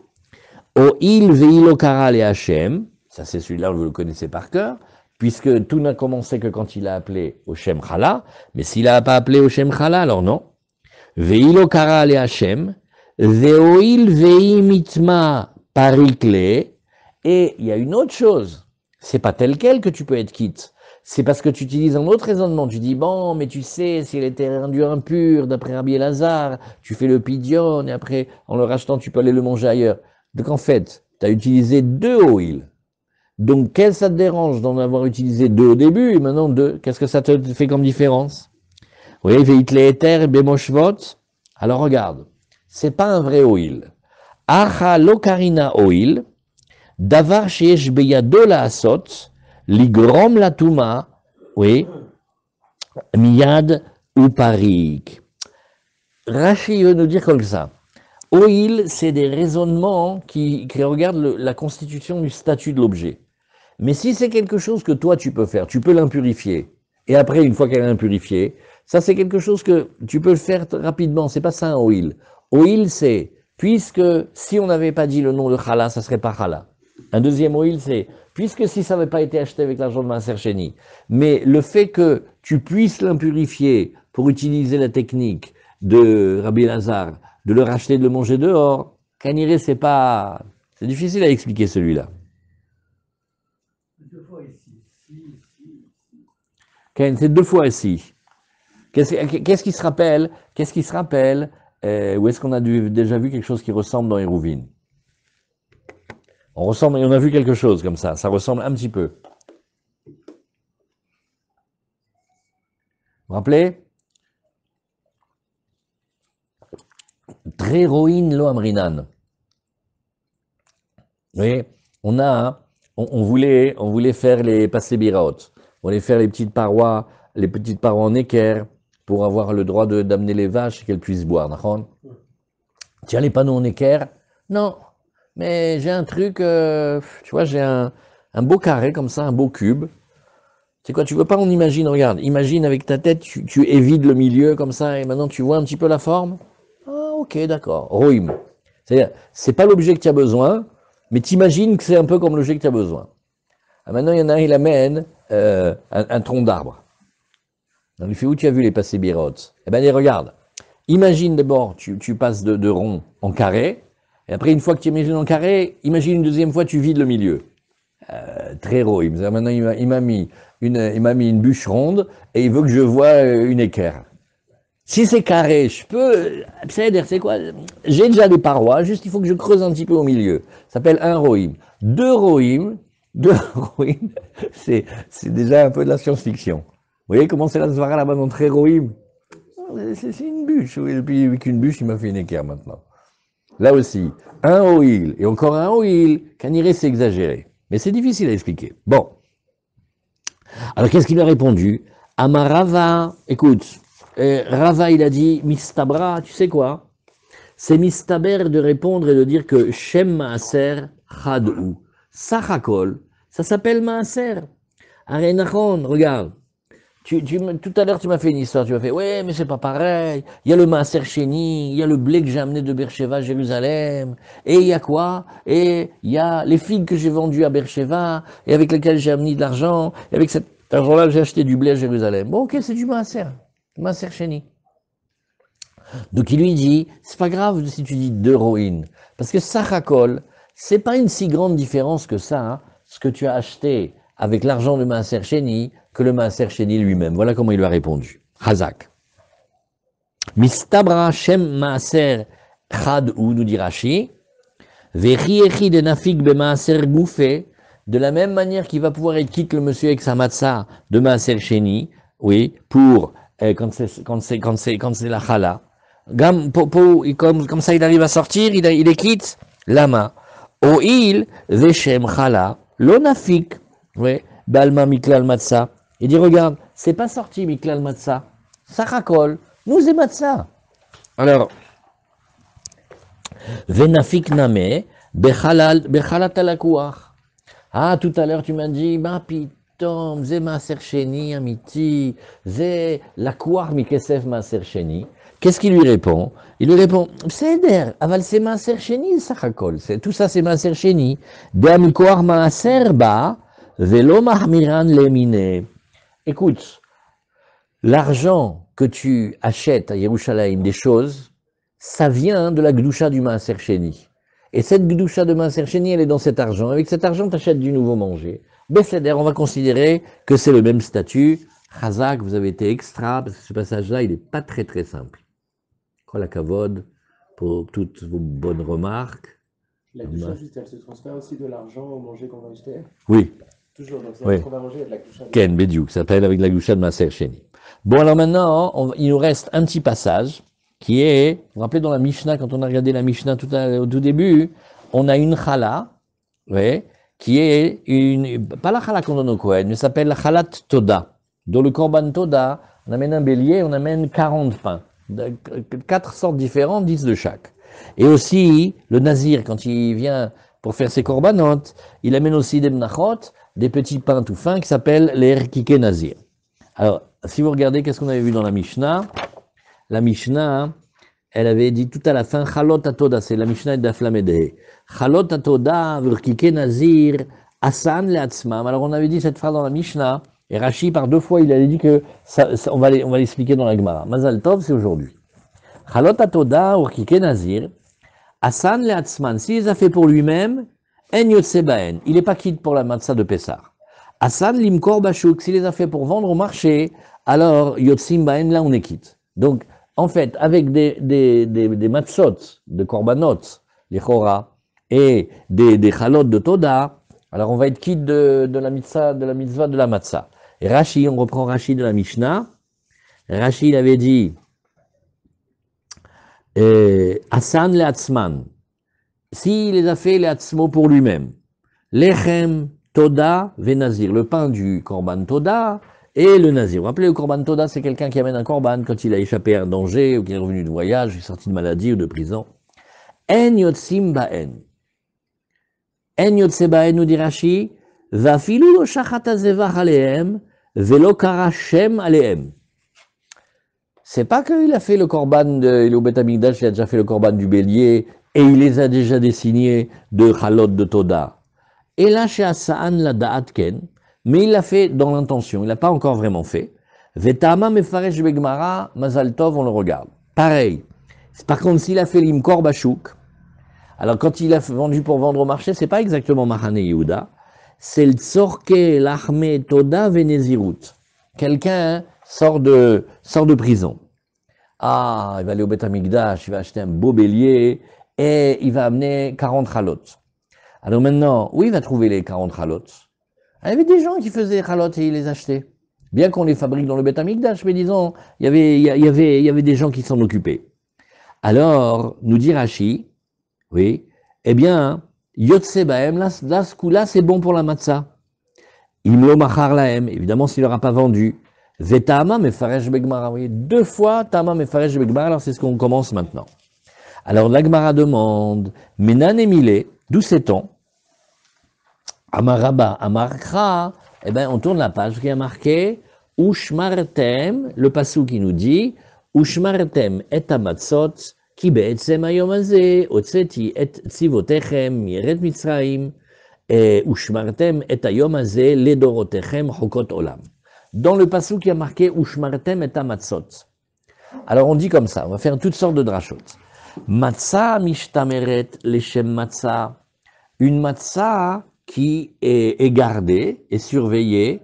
Oil veilo kara le Hashem. Ça, c'est celui-là, vous le connaissez par cœur. Puisque tout n'a commencé que quand il a appelé au Shem Chala. Mais s'il n'a pas appelé au Shem Chala, alors non. Veilo kara le Hashem, veoil vei mitma parikle. Et il y a une autre chose. C'est pas tel quel que tu peux être quitte. C'est parce que tu utilises un autre raisonnement. Tu dis, bon, mais tu sais, s'il était rendu impur, d'après Rabbi Elazar, tu fais le pidion, et après, en le rachetant, tu peux aller le manger ailleurs. Donc en fait, tu as utilisé deux oil. Donc, qu'est-ce que ça te dérange d'en avoir utilisé deux au début, et maintenant deux? Qu'est-ce que ça te fait comme différence? voyez, veitleeter bemoshvot. Alors regarde, c'est pas un vrai oil. Acha lokarina oil, davar sheyesh beyado laasot, ligrom latuma, oui, miyad ou parik. Rashi veut nous dire comme ça. Oil, c'est des raisonnements qui regardent la constitution du statut de l'objet. Mais si c'est quelque chose que toi tu peux faire, tu peux l'impurifier. Et après, une fois qu'elle est impurifiée, ça c'est quelque chose que tu peux le faire rapidement. C'est pas ça un oil. Oil, c'est, puisque si on n'avait pas dit le nom de chala, ça serait pas chala. Un deuxième oil, c'est, puisque si ça n'avait pas été acheté avec l'argent de Maaser Sheni, mais le fait que tu puisses l'impurifier pour utiliser la technique de Rabbi Lazare, de le racheter, de le manger dehors, Kaniré, c'est pas, c'est difficile à expliquer celui-là. Deux fois ici. Ken, c'est deux fois ici. Qu'est-ce qui se rappelle? Où est-ce qu'on a déjà vu quelque chose qui ressemble dans Hérouvin? On a vu quelque chose comme ça ressemble un petit peu. Vous vous rappelez? Très roïn lo amrinan. Vous voyez, on voulait faire les passés biraot. On voulait faire les petites parois en équerre pour avoir le droit d'amener les vaches et qu'elles puissent boire. D'accord? Tiens, les panneaux en équerre? Non. Mais j'ai un truc, tu vois, j'ai un beau carré comme ça, un beau cube. C'est quoi, tu veux pas, on imagine, regarde, imagine avec ta tête, tu évides le milieu comme ça et maintenant tu vois un petit peu la forme? Ah, ok, d'accord. Roim. C'est-à-dire, c'est pas l'objet que tu as besoin, mais t'imagines que c'est un peu comme l'objet que tu as besoin. Ah, maintenant, il y en a un, il amène un tronc d'arbre. On lui fait, où tu as vu les passés birotes? Eh bien, regarde. Imagine d'abord, tu passes de rond en carré, et après, une fois que tu imagines en carré, imagine une deuxième fois, tu vides le milieu. Très roim. Maintenant, il m'a mis une bûche ronde, et il veut que je voie une équerre. Si c'est carré, je peux. C'est quoi? J'ai déjà des parois, juste il faut que je creuse un petit peu au milieu. Ça s'appelle un rohim. Deux rohim, c'est déjà un peu de la science-fiction. Vous voyez comment c'est la svara là-bas dans très rohim? C'est une bûche. Oui, et puis avec une bûche, il m'a fait une équerre maintenant. Là aussi, un oil et encore un oil, Kaniré, c'est exagéré. Mais c'est difficile à expliquer. Bon. Alors qu'est-ce qu'il a répondu? Amarava, écoute. Rava, il a dit, mistabra, tu sais quoi? C'est mistaber de répondre et de dire que Shem Maaser Chadou. Sachakol, ça s'appelle Maaser. Arenachon, regarde. Tout à l'heure, tu m'as fait une histoire, tu m'as fait, ouais, mais c'est pas pareil. Il y a le Maaser Sheni, il y a le blé que j'ai amené de Beersheba à Jérusalem, et il y a quoi? Et il y a les figues que j'ai vendues à Beersheba, et avec lesquelles j'ai amené de l'argent, et avec cet argent-là, j'ai acheté du blé à Jérusalem. Bon, ok, c'est du Maaser. Maaser Sheni. Donc il lui dit, c'est pas grave si tu dis deux roïnes, parce que Sachakol, c'est pas une si grande différence que ça, hein, ce que tu as acheté avec l'argent de Maaser Sheni, que le Maaser Sheni lui-même. Voilà comment il lui a répondu. Hazak. Mistabra Shem Maaser Chad ou nous dit Rashi, Vechiechi de Nafik be Maaser Gouffé, de la même manière qu'il va pouvoir être quitte le monsieur avec sa matzah de Maaser Sheni, oui, pour quand c'est la chala. Comme ça, il arrive à sortir, il est quitte, lama. Oil, veshem chala, lonafik, oui, balma miklal matzah. Il dit, regarde, c'est pas sorti miklal matzah, sachakol, nous et matzah. Alors, venafik name, bechalat alakuach. Ah, tout à l'heure, tu m'as dit, ma pitom, ze maaser sheni, amiti, ze lakuach mikesef maaser sheni. Qu'est-ce qu'il lui répond? Il lui répond, Pseder, aval c'est maaser sheni, sachakol. Tout ça, c'est maaser sheni. De amikoar maaser ba, velo mahmiran lemine. Écoute, l'argent que tu achètes à Yerushalayim, des choses, ça vient de la gdusha du maaser sheni. Et cette gdusha de maaser sheni, elle est dans cet argent. Avec cet argent, tu achètes du nouveau manger. Besséder, on va considérer que c'est le même statut. Chazak, vous avez été extra, parce que ce passage-là, il n'est pas très très simple. La kavod pour toutes vos bonnes remarques. La gdusha, juste, elle se transfère aussi de l'argent au manger qu'on va acheter? Oui. Toujours, donc c'est oui. qu'on va manger, il y a de la gdusha. Ken, Bediou, ça s'appelle avec la gdusha de Maaser Sheni. Bon, alors maintenant, il nous reste un petit passage qui est, vous vous rappelez dans la Mishnah, quand on a regardé la Mishnah au tout début, on a une chala, ouais, qui est pas la chala qu'on donne au Kohen, mais ça s'appelle la chalat Toda. Dans le Korban Toda, on amène un bélier, on amène 40 pains. 4 sortes différentes, 10 de chaque. Et aussi, le Nazir, quand il vient pour faire ses corbanotes, il amène aussi des mnachot, des petits pains tout fins qui s'appellent les erkike Nazir. Alors, si vous regardez, qu'est-ce qu'on avait vu dans la Mishnah? La Mishnah, elle avait dit tout à la fin, Chalot Atoda, c'est la Mishnah de Flamede. Chalot Atoda, Verkike Nazir, Asan Leatzmam. Alors, on avait dit cette phrase dans la Mishnah, et Rashi, par 2 fois, il avait dit que on va l'expliquer dans la Gemara. Mazal Tov, c'est aujourd'hui. Chalot Atoda, Verkike Nazir, Asan Leatzman, s'il les a fait pour lui-même, En Yotsebaen, il n'est pas quitte pour la matzah de Pessah. Asan Limkor Bashuk, s'il les a fait pour vendre au marché, alors Yotsim Baen, là on est quitte. Donc, en fait, avec des matzot, de korbanot, les chora, et des chalot de Toda, alors on va être quitte de la mitzvah de la matzah. Et Rashi, on reprend Rashi de la Mishnah. Rashi, il avait dit, Asan leatzman, s'il les a fait leatzmo pour lui-même, lechem Toda venazir, le pain du korban Toda et le nazir. Vous vous rappelez, le korban Toda, c'est quelqu'un qui amène un korban quand il a échappé à un danger, ou qu'il est revenu de voyage, il est sorti de maladie ou de prison. En yotzim baen. En yotse baen, nous dit Rashi, vafilu lo shachat hazevach alehem, velo kara shem alehem. C'est pas qu'il a fait le korban, il est au Beth Amikdash, il a déjà fait le korban du bélier, et il les a déjà dessinés de chalot de Toda. Et là, chez Asaan la Da'atken, mais il l'a fait dans l'intention, il l'a pas encore vraiment fait. Vetama mefaresh begmara, mazal tov, on le regarde. Pareil. Par contre, s'il a fait l'imkor bashuk, alors quand il a vendu pour vendre au marché, c'est pas exactement Mahane Yehuda, c'est le tzorke l'achme toda venezirut. Quelqu'un sort de prison. Ah, il va aller au Beth Amikdash, il va acheter un beau bélier, et il va amener 40 chalot. Alors maintenant, où il va trouver les 40 chalot? Il y avait des gens qui faisaient des chalotes et ils les achetaient. Bien qu'on les fabrique dans le Beth Amikdash, mais disons, il y avait des gens qui s'en occupaient. Alors, nous dit Rashi, oui, eh bien, Yotse Baem, là, ce coup-là, c'est bon pour la matzah. Imlo Machar Laem, évidemment, s'il n'aura pas vendu. Vetama Mefaresh Begmara, oui, 2 fois Tama Mefaresh Begmara, alors c'est ce qu'on commence maintenant. Alors, la Gemara demande, Menan Emile, d'où sait-on? Amaraba, Amarkra, eh bien, on tourne la page qui a marqué Ushmartem, le passou qui nous dit Ushmartem et amatzot, ki be'etzem hayom hazeh, otzeti et tzivotechem mieret Mitzrayim, et Ushmartem et hayom hazeh ledorotechem chokot olam. Dans le passou qui a marqué Ushmartem et amatzot. Alors on dit comme ça, on va faire toutes sortes de drachot. Matzah mishtameret leshem matzah, une matzah qui est gardée et surveillée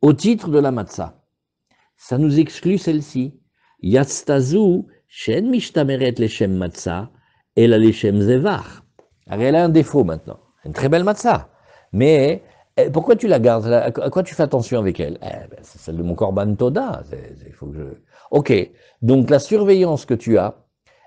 au titre de la matzah. Ça nous exclut celle-ci. Yatztazu shen mishtameret leshem matzah et la leshem zevach. Alors elle a un défaut maintenant. Une très belle matzah. Mais pourquoi tu la gardes? À quoi tu fais attention avec elle? C'est celle de mon korban toda. Il faut que je... Ok. Donc la surveillance que tu as,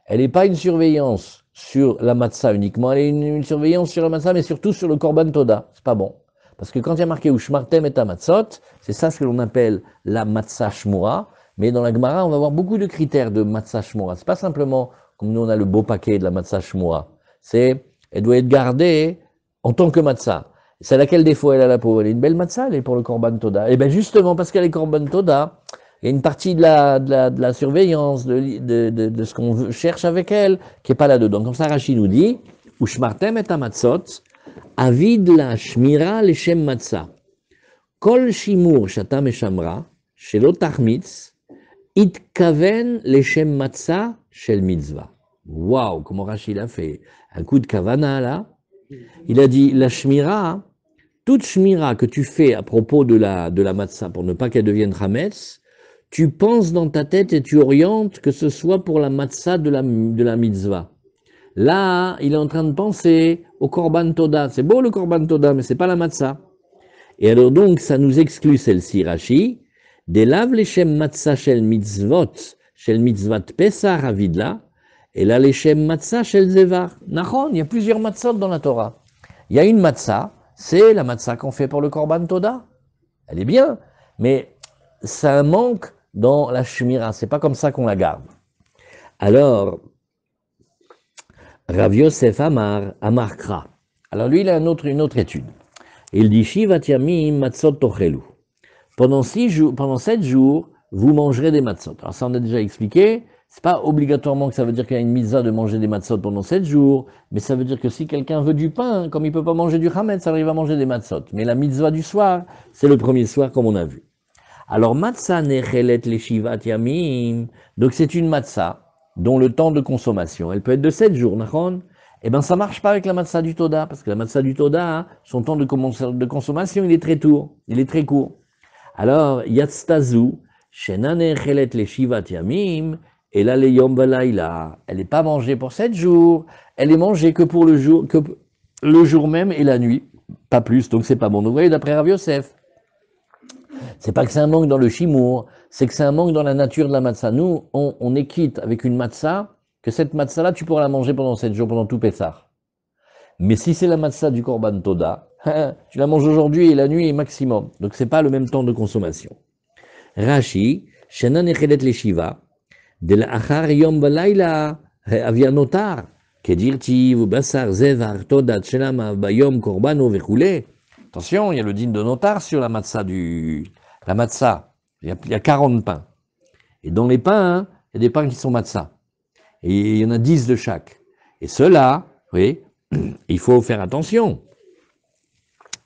elle n'est pas une surveillance sur la matzah uniquement, elle est une surveillance sur la matzah, mais surtout sur le korban toda. C'est pas bon. Parce que quand il y a marqué Ushmartem et amatzot, c'est ça ce que l'on appelle la matzah shmura. Mais dans la Gemara, on va avoir beaucoup de critères de matzah shmura. C'est pas simplement comme nous on a le beau paquet de la matzah shmura. C'est, elle doit être gardée en tant que matzah. C'est laquelle défaut elle a la pauvre? Elle est une belle matzah, elle est pour le korban toda. Et bien justement parce qu'elle est korban toda, il y a une partie de la surveillance, de ce qu'on cherche avec elle, qui n'est pas là-dedans. Comme ça, Rashi nous dit, Ushmartem et amatzot, avid la shmira leshem matzah. Kol shimur shatam eshamra, shelo tachmitz, itkaven leshem matzah shel mitzvah. Waouh, comment Rashi l'a fait. Un coup de kavana, là. Il a dit, la shmira, toute shmira que tu fais à propos de la matzah, pour ne pas qu'elle devienne chametz, tu penses dans ta tête et tu orientes que ce soit pour la matzah de la mitzvah. Là, il est en train de penser au korban toda. C'est beau le korban toda, mais c'est pas la matzah. Et alors donc, ça nous exclut celle-ci, Rashi. Delav leshem matzah shel mitzvot pesach avidla, et là leshem matzah shel zevar. Nachon, il y a plusieurs matzot dans la Torah. Il y a une matzah, c'est la matzah qu'on fait pour le korban toda. Elle est bien, mais ça manque dans la shmira, c'est pas comme ça qu'on la garde. Alors, Rav Yosef Amar Kra. Alors lui, il a une autre étude. Il dit Shivat yamim matzot tochelu. Pendant 7 jours, vous mangerez des matzot. Alors ça, on a déjà expliqué. C'est pas obligatoirement que ça veut dire qu'il y a une mitzvah de manger des matzot pendant 7 jours, mais ça veut dire que si quelqu'un veut du pain, comme il peut pas manger du chametz, alors il va manger des matzot. Mais la mitzvah du soir, c'est le premier soir, comme on a vu. Alors matzah nechelet le shivat yamim. Donc c'est une matzah dont le temps de consommation, elle peut être de 7 jours, nachon. Eh bien, ça ne marche pas avec la matzah du Toda, parce que la matzah du Toda, son temps de consommation, il est très court. Alors, Yatztazu, Shenane Chelet le Shivat Yamim, et là, le Yom Balayla, elle n'est pas mangée pour 7 jours, elle est mangée que pour le jour même et la nuit, pas plus, donc c'est pas bon. Donc, vous voyez, d'après Rav Yosef, c'est pas que c'est un manque dans le chimour, c'est que c'est un manque dans la nature de la matzah. Nous, on est quitte avec une matzah, que cette matzah-là, tu pourras la manger pendant 7 jours, pendant tout Pessah. Mais si c'est la matzah du Korban Toda, tu la manges aujourd'hui et la nuit est maximum. Donc c'est pas le même temps de consommation. Rashi, Shenan Echelet Leshiva, de la Achar Yom Balayla, Avianotar, Kedirti, Basar, Zevar, Todat, Shelama, Bayom, Korbano, Vechoulé. Attention, il y a le din de notar sur la matzah la matzah. Il y a 40 pains. Et dans les pains, il y a des pains qui sont matzah. Et il y en a 10 de chaque. Et ceux-là, oui, il faut faire attention.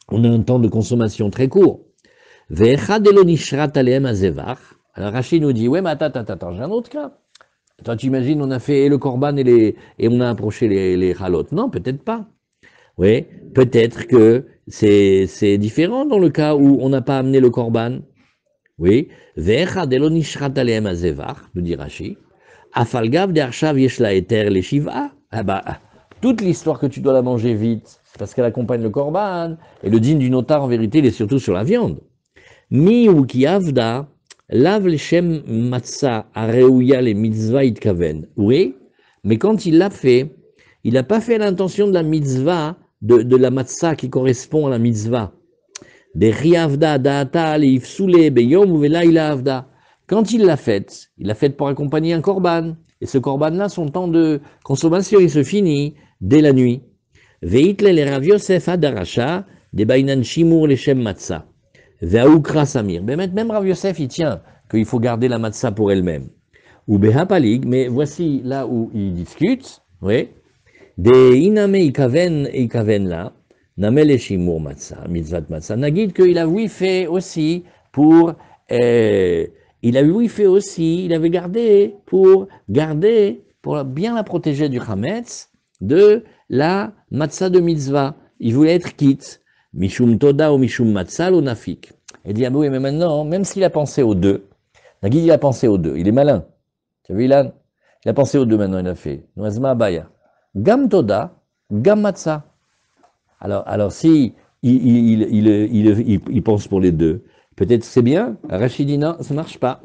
On a un temps de consommation très court. Alors Rachid nous dit, ouais, mais attends, j'ai un autre cas. Toi, tu imagines, on a fait le korban et on a approché les halot. Non, peut-être pas. Oui, peut-être que c'est différent dans le cas où on n'a pas amené le korban. Oui. Nous dit Rachid. Afalgav d'Arshav Yeshla Eter les Shiva. Ah bah, toute l'histoire que tu dois la manger vite, c'est parce qu'elle accompagne le korban, et le din du notar, en vérité, il est surtout sur la viande. Mi ou ki avda, lav leshem matzah areuya le mitzvah itkaven. Oui, mais quand il l'a fait, il n'a pas fait l'intention de la mitzvah, de la matzah qui correspond à la mitzvah. De riavda da'ata le ifsule beyom ou velaila avda. Quand il l'a faite pour accompagner un korban. Et ce korban-là, son temps de consommation, il se finit dès la nuit. Veitle le Rav Yosef adarasha, de bainan shimur leshem matzah. Ve'aukra samir. Même Rav Yosef, il tient qu'il faut garder la matzah pour elle-même. Ou behapalig, mais voici là où il discute, oui. De iname ikaven là, name le shimur matzah, mitzvat matzah. Nagid qu'il a oui fait aussi pour... il avait gardé pour bien la protéger du chametz, de la matzah de mitzvah. Il voulait être quitte. Mishum toda ou mishum matzah ou nafik. Il dit, ah oui, mais maintenant, même s'il a pensé aux deux, Nagid, il a pensé aux deux, il est malin. Tu as vu, Ilan? Il a pensé aux deux maintenant, il a fait. Noazma abaya. Gam toda, gam matzah. Alors si il pense pour les deux, peut-être c'est bien. Rachid dit non, ça ne marche pas.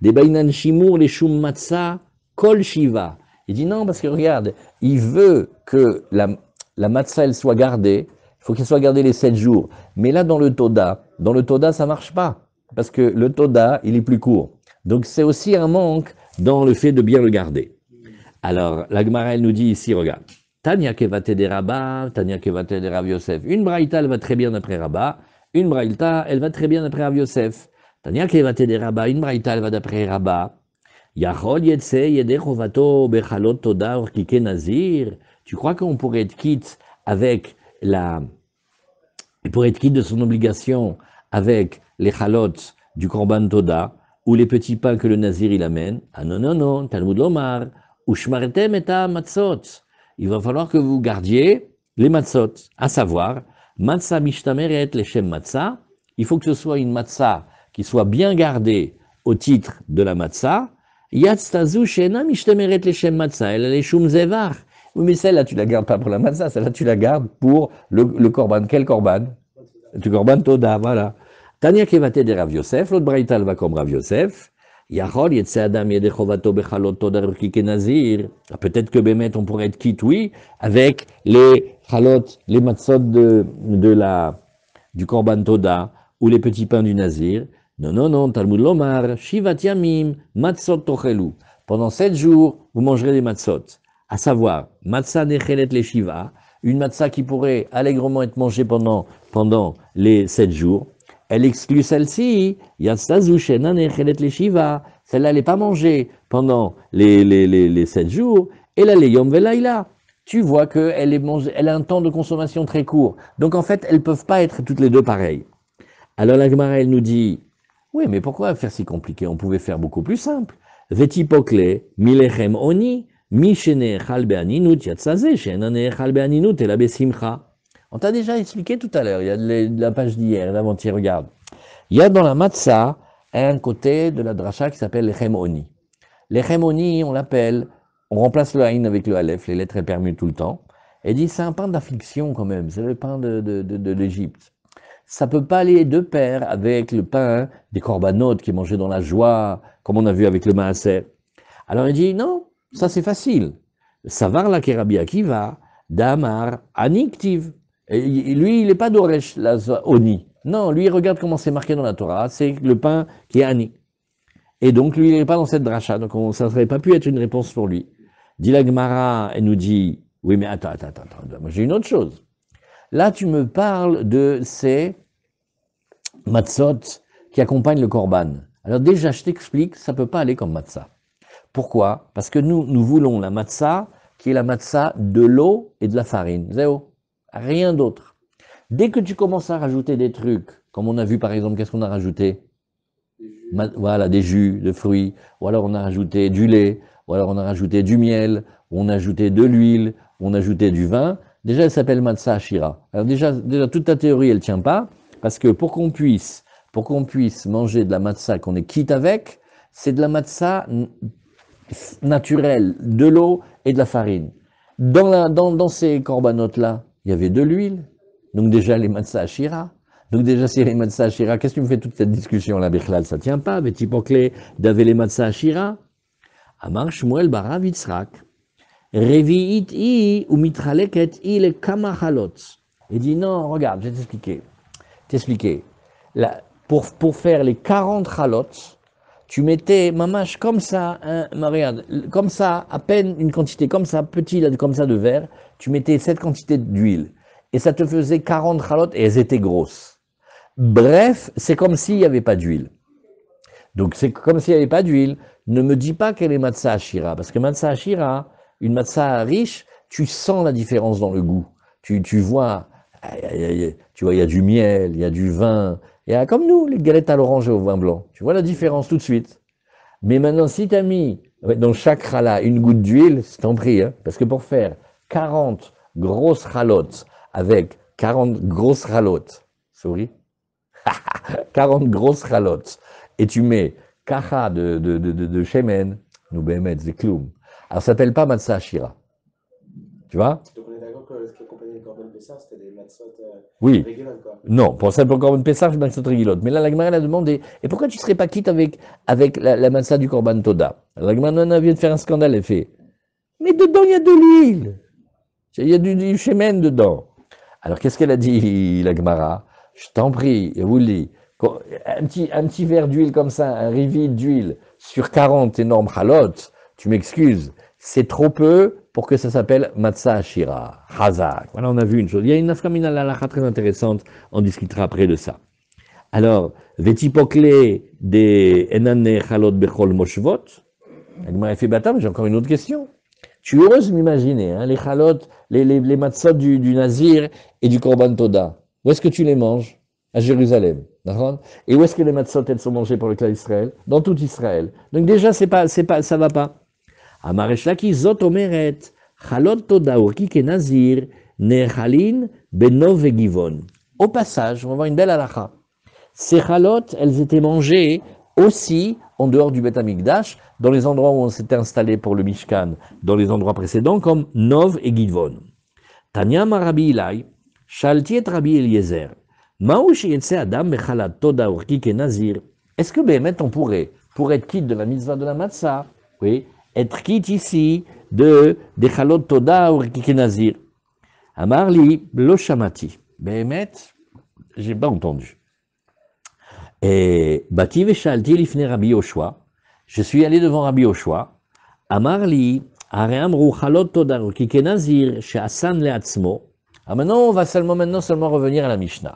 Des bainan shimur les shum matzah kol shiva. Il dit non, parce que regarde, il veut que la matzah elle soit gardée. Il faut qu'elle soit gardée les 7 jours. Mais là, dans le Toda, ça ne marche pas. Parce que le Toda, il est plus court. Donc c'est aussi un manque dans le fait de bien le garder. Alors, la Gemara, elle nous dit ici, regarde. Tanya kevate de Rabba, Tanya kevate de Rav Yosef. Une braïta, elle va très bien après Rabba. Une braïta, elle va très bien après Rav Yosef. Tanya kevate de Rabba, une braïta, elle va d'après Rabba. Yachol yetse yede chovato bechalot toda orkike nazir. Tu crois qu'on pourrait être quitte avec il pourrait être quitte de son obligation avec les chalot du korban toda ou les petits pains que le nazir il amène? Ah non, Talmud lomar, ushmartem eta matzot. Il va falloir que vous gardiez les matzot, à savoir, matzah mishtameret leshem matzah. Il faut que ce soit une matzah qui soit bien gardée au titre de la matzah. Yatztazu shena mishtameret leshem matzah, elle a les shum zevar. Oui, mais celle-là, tu la gardes pas pour la matzah, celle-là, tu la gardes pour le korban. Quel korban? Du korban toda, voilà. Tania Kevate de Rav Yosef, l'autre braïta va comme Rav Yosef. Yachol yetse adam yede chovato bechalot todar kikenazir. Peut-être que Bémet, on pourrait être quitte, oui, avec les chalot, les matzot du korban toda, ou les petits pains du nazir. Non, Talmud Lomar, Shivat Yamim, matzot tochelu. Pendant 7 jours, vous mangerez des matzot. À savoir, matzah nechelet les shiva, une matzah qui pourrait allègrement être mangée pendant les 7 jours. Elle exclut celle-ci, Yatsazu Shena nechelet les shiva. Celle-là, elle n'est pas mangée pendant les 7 jours. Et la Yom Velaïla. Tu vois qu'elle elle a un temps de consommation très court. Donc en fait, elles ne peuvent pas être toutes les deux pareilles. Alors la Gemara, elle nous dit, oui, mais pourquoi faire si compliqué? On pouvait faire beaucoup plus simple. Veti pokle, milechem oni, mi shene echal be'aninut, yatsaze, shena echal be'aninut, et la besimcha. On t'a déjà expliqué tout à l'heure, il y a de la page d'hier, d'avant-hier, regarde. Il y a dans la matzah un côté de la dracha qui s'appelle lechem oni. Lechem oni, on l'appelle, on remplace le haïn avec le aleph, les lettres elles permutent tout le temps, et dit c'est un pain d'affliction quand même, c'est le pain de l'Égypte. Ça peut pas aller de pair avec le pain des corbanotes qui est mangé dans la joie, comme on a vu avec le maaser. Alors il dit, non, ça c'est facile. Savar la Kerabi Akiva, Damar, Aniktiv. Et lui, il n'est pas d'Oresh, la Oni. Non, lui, il regarde comment c'est marqué dans la Torah, c'est le pain qui est Ani. Et donc, lui, il n'est pas dans cette dracha, donc ça ne serait pas pu être une réponse pour lui. Dit la Gemara, elle nous dit, oui, mais attends, moi j'ai une autre chose. Là, tu me parles de ces matzot qui accompagnent le korban. Alors déjà, je t'explique, ça ne peut pas aller comme matzah. Pourquoi? Parce que nous voulons la matzah qui est la matzah de l'eau et de la farine. Zéro. Rien d'autre. Dès que tu commences à rajouter des trucs, comme on a vu par exemple, qu'est-ce qu'on a rajouté? Voilà, des jus de fruits, ou alors on a rajouté du lait, ou alors on a rajouté du miel, ou on a ajouté de l'huile, ou on a ajouté du vin. Déjà, elle s'appelle matzah ashira. Alors déjà, toute ta théorie, elle tient pas, parce que pour qu'on puisse manger de la matzah qu'on est quitte avec, c'est de la matzah naturelle, de l'eau et de la farine. Dans ces corbanotes-là, il y avait de l'huile, donc déjà les matzah ashira. Donc déjà, si les matzah ashira, qu'est-ce que tu me fais toute cette discussion-là, Bechlal, ça tient pas, Betipokle, d'avait les matzah ashira. Amar Shmuel barav Yitzhak, Revi'it i ou mitraleket i le kamachalot. Il dit non, regarde, je vais t'expliquer. Pour faire les 40 chalot, tu mettais mamash comme ça, regarde, comme ça, à peine une quantité comme ça, petit, comme ça de verre, tu mettais cette quantité d'huile. Et ça te faisait 40 chalot et elles étaient grosses. Bref, c'est comme s'il n'y avait pas d'huile. Donc c'est comme s'il n'y avait pas d'huile. Ne me dis pas qu'elle est matzah ashira, parce que matzah ashira, une matzah riche, tu sens la différence dans le goût. Tu vois, il y a du miel, il y a du vin, il y a comme nous, les galettes à l'orange et au vin blanc. Tu vois la différence tout de suite. Mais maintenant, si tu as mis dans chaque challah une goutte d'huile, c'est t'en prie, hein, parce que pour faire 40 grosses chalotes avec 40 grosses chalotes, souris, 40 grosses chalotes, et tu mets kacha de shemen, nous bémet, c'est kloum. Alors ça s'appelle pas matzah ashira. Tu vois? Donc on est d'accord que ce qui accompagnait le Corban Pessah, c'était des matzot Oui. régulières, quoi. Non, pour ça, pour Corban Pessah, je matzot régulote. Mais là, la Gemara a demandé, et pourquoi tu ne serais pas quitte avec la matzah du Corban Toda? Alors la Gemara vient de faire un scandale, elle fait, mais dedans, il y a de l'huile. Il y a du shemen dedans. Alors qu'est-ce qu'elle a dit, la Gemara? Je t'en prie, Wouli, un petit verre d'huile comme ça, un rivi d'huile sur 40 énormes chalotes, tu m'excuses, c'est trop peu pour que ça s'appelle matzah ashira, hazak. Voilà, on a vu une chose. Il y a une nafkamina l'alacha très intéressante, on discutera après de ça. Alors, vetipokle des enane chalot bechol moshvot. Elle m'a fait bâtard, mais j'ai encore une autre question. Tu oses m'imaginer, hein, les chalot, les matzot du nazir et du korban toda. Où est-ce que tu les manges? À Jérusalem. D'accord? Et où est-ce que les matzot, elles sont mangées pour le clan d'Israël? Dans tout Israël. Donc déjà, ça va pas. Amareshlaki zot omeret, chalot toda urki ke nazir, nechalin benov et givon. Au passage, on va voir une belle halakha. Ces chalot, elles étaient mangées aussi en dehors du Beth Amikdash, dans les endroits où on s'était installé pour le Mishkan, dans les endroits précédents, comme Nov et Givon. Tanya Marabi Ilai, Shalti et Rabbi Eliezer. Est-ce que Béhémet, on pourrait, pour être quitte de la mitzvah de la matzah, oui, être quitte ici des chalot toda ou rkike nazir? Amarli, lo shamati. Béhémet, j'ai pas entendu. Et Bati veshalti lifne Rabbi Yoshua. Je suis allé devant Rabbi Yoshua. Amarli, areamru chalot toda ou rkike nazir, she'asan le'atzmo. Ah, maintenant, on va seulement revenir à la Mishnah.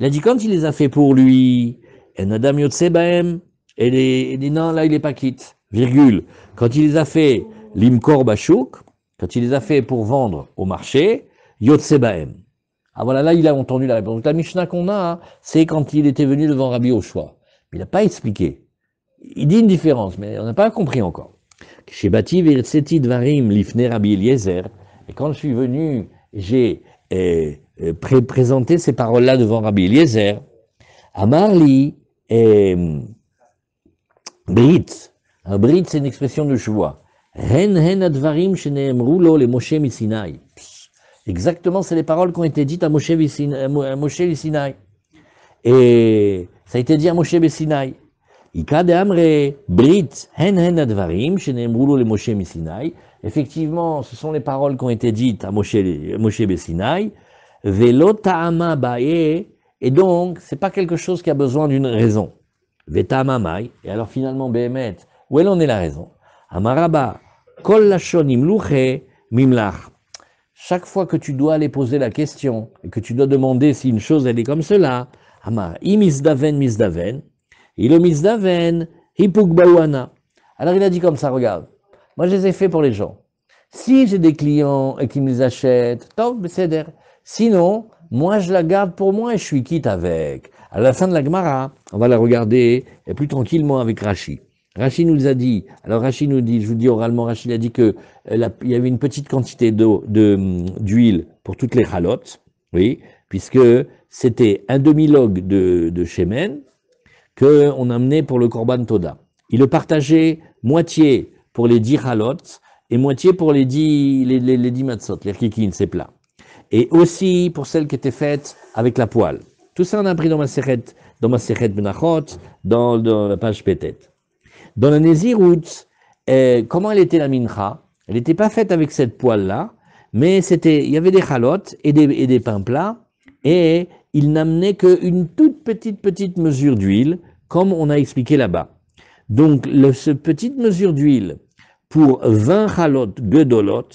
Il a dit, quand il les a fait pour lui, en Adam Yotse Baem, et il dit, non, là, il n'est pas quitte, virgule. Quand il les a fait, l'imkor bachouk, quand il les a fait pour vendre au marché, Yotse Baem. Ah, voilà, là, il a entendu la réponse. Donc, la Mishnah qu'on a, hein, c'est quand il était venu devant Rabbi Yoshua. Il n'a pas expliqué. Il dit une différence, mais on n'a pas compris encore. Chez Bati Verseti Dvarim Lifne Rabbi Eliezer, et quand je suis venu, j'ai présenté ces paroles-là devant Rabbi Eliezer. Amarli Brit. Brit, c'est une expression de joie. Hen advarim sheneemru lo le Moshe Misinaï. Exactement, c'est les paroles qui ont été dites à Moshe Sinaï. Et ça a été dit à Moshe Sinaï. Ika de amre Brit. Hen advarim sheneemru lo le Moshe Misinaï. Effectivement, ce sont les paroles qui ont été dites à Moshe Sinaï. Velo ta'ama ba'e. Et donc, c'est pas quelque chose qui a besoin d'une raison. Veta'ama mai. Et alors finalement, Béhémet, où en est la raison? Amaraba. Kol lashon imluche mimlach. Chaque fois que tu dois aller poser la question, et que tu dois demander si une chose elle est comme cela, Amar, misdaven. Et le misdaven, hipuk bawana. Alors il a dit comme ça, regarde. Moi, je les ai faits pour les gens. Si j'ai des clients et qu'ils me les achètent, tant c'est der. Sinon, moi, je la garde pour moi et je suis quitte avec. À la fin de la Gemara, on va la regarder et plus tranquillement avec Rashi. Rashi nous a dit, alors Rashi nous dit, je vous dis oralement, Rashi a dit que il y avait une petite quantité d'huile pour toutes les chalotes, oui, puisque c'était un demi-log de shemen qu'on amenait pour le korban toda. Il le partageait moitié pour les 10 halot et moitié pour les 10 matzot, les rkikin, ces plats. Et aussi pour celles qui étaient faites avec la poêle. Tout ça on a appris dans ma Sechet Benachot, dans la page Pétet. Dans la Nézirut, comment elle était la mincha? Elle n'était pas faite avec cette poêle-là, mais il y avait des chalotes et des pains plats, et il n'amenait qu'une toute petite mesure d'huile, comme on a expliqué là-bas. Donc, cette petite mesure d'huile, pour 20 chalot gedolot,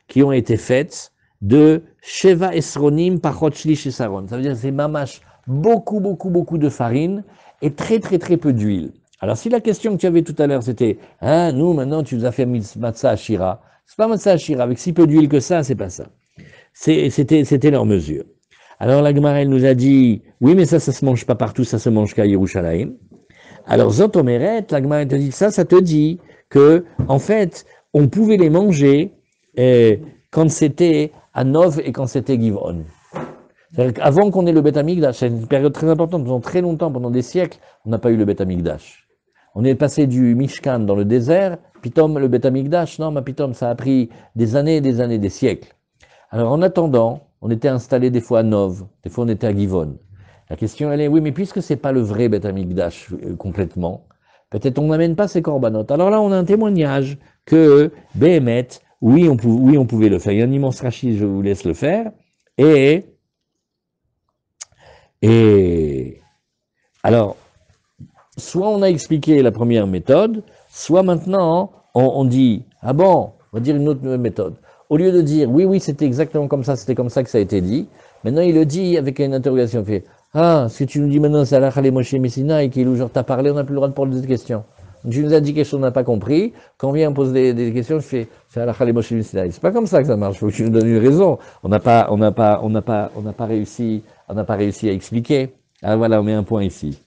qui ont été faites de Sheva Esronim Pachot Shlish Esaron. Ça veut dire que c'est mamash, beaucoup de farine et très peu d'huile. Alors si la question que tu avais tout à l'heure c'était, nous maintenant tu nous as fait matzah ashira, c'est pas matzah ashira, avec si peu d'huile que ça, c'est pas ça. C'était leur mesure. Alors la Gemara elle nous a dit, oui mais ça se mange pas partout, ça se mange qu'à Yerushalayim. Alors Zot Omeret, la Gemara te dit ça te dit que en fait on pouvait les manger quand c'était à Nov et quand c'était Givon. Avant qu'on ait le Beth Amikdash, c'est une période très importante, pendant très longtemps, pendant des siècles, on n'a pas eu le Beth Amikdash. On est passé du Mishkan dans le désert, Pitom le Beth Amikdash, non, mais Pitom ça a pris des années, des siècles. Alors en attendant, on était installé des fois à Nov, des fois on était à Givon. La question elle est, oui mais puisque c'est pas le vrai Beth Amikdash complètement, peut-être on n'amène pas ces corbanotes. Alors là on a un témoignage que Béhémet, oui on pouvait le faire. Il y a un immense rachis, je vous laisse le faire. Et alors, soit on a expliqué la première méthode, soit maintenant on dit, ah bon, on va dire une autre méthode. Au lieu de dire, oui, c'était exactement comme ça, c'était comme ça que ça a été dit, maintenant il le dit avec une interrogation, il fait, ce que tu nous dis maintenant, c'est Alach Moshe Messina, et qu'il genre t'as parlé, on n'a plus le droit de poser des questions. Tu nous as dit quelque chose qu'on n'a pas compris, quand on vient me poser des questions, je fais, c'est Alach Moshe Messina. C'est pas comme ça que ça marche, il faut que tu nous donnes une raison. On n'a pas réussi à expliquer. Ah voilà, on met un point ici.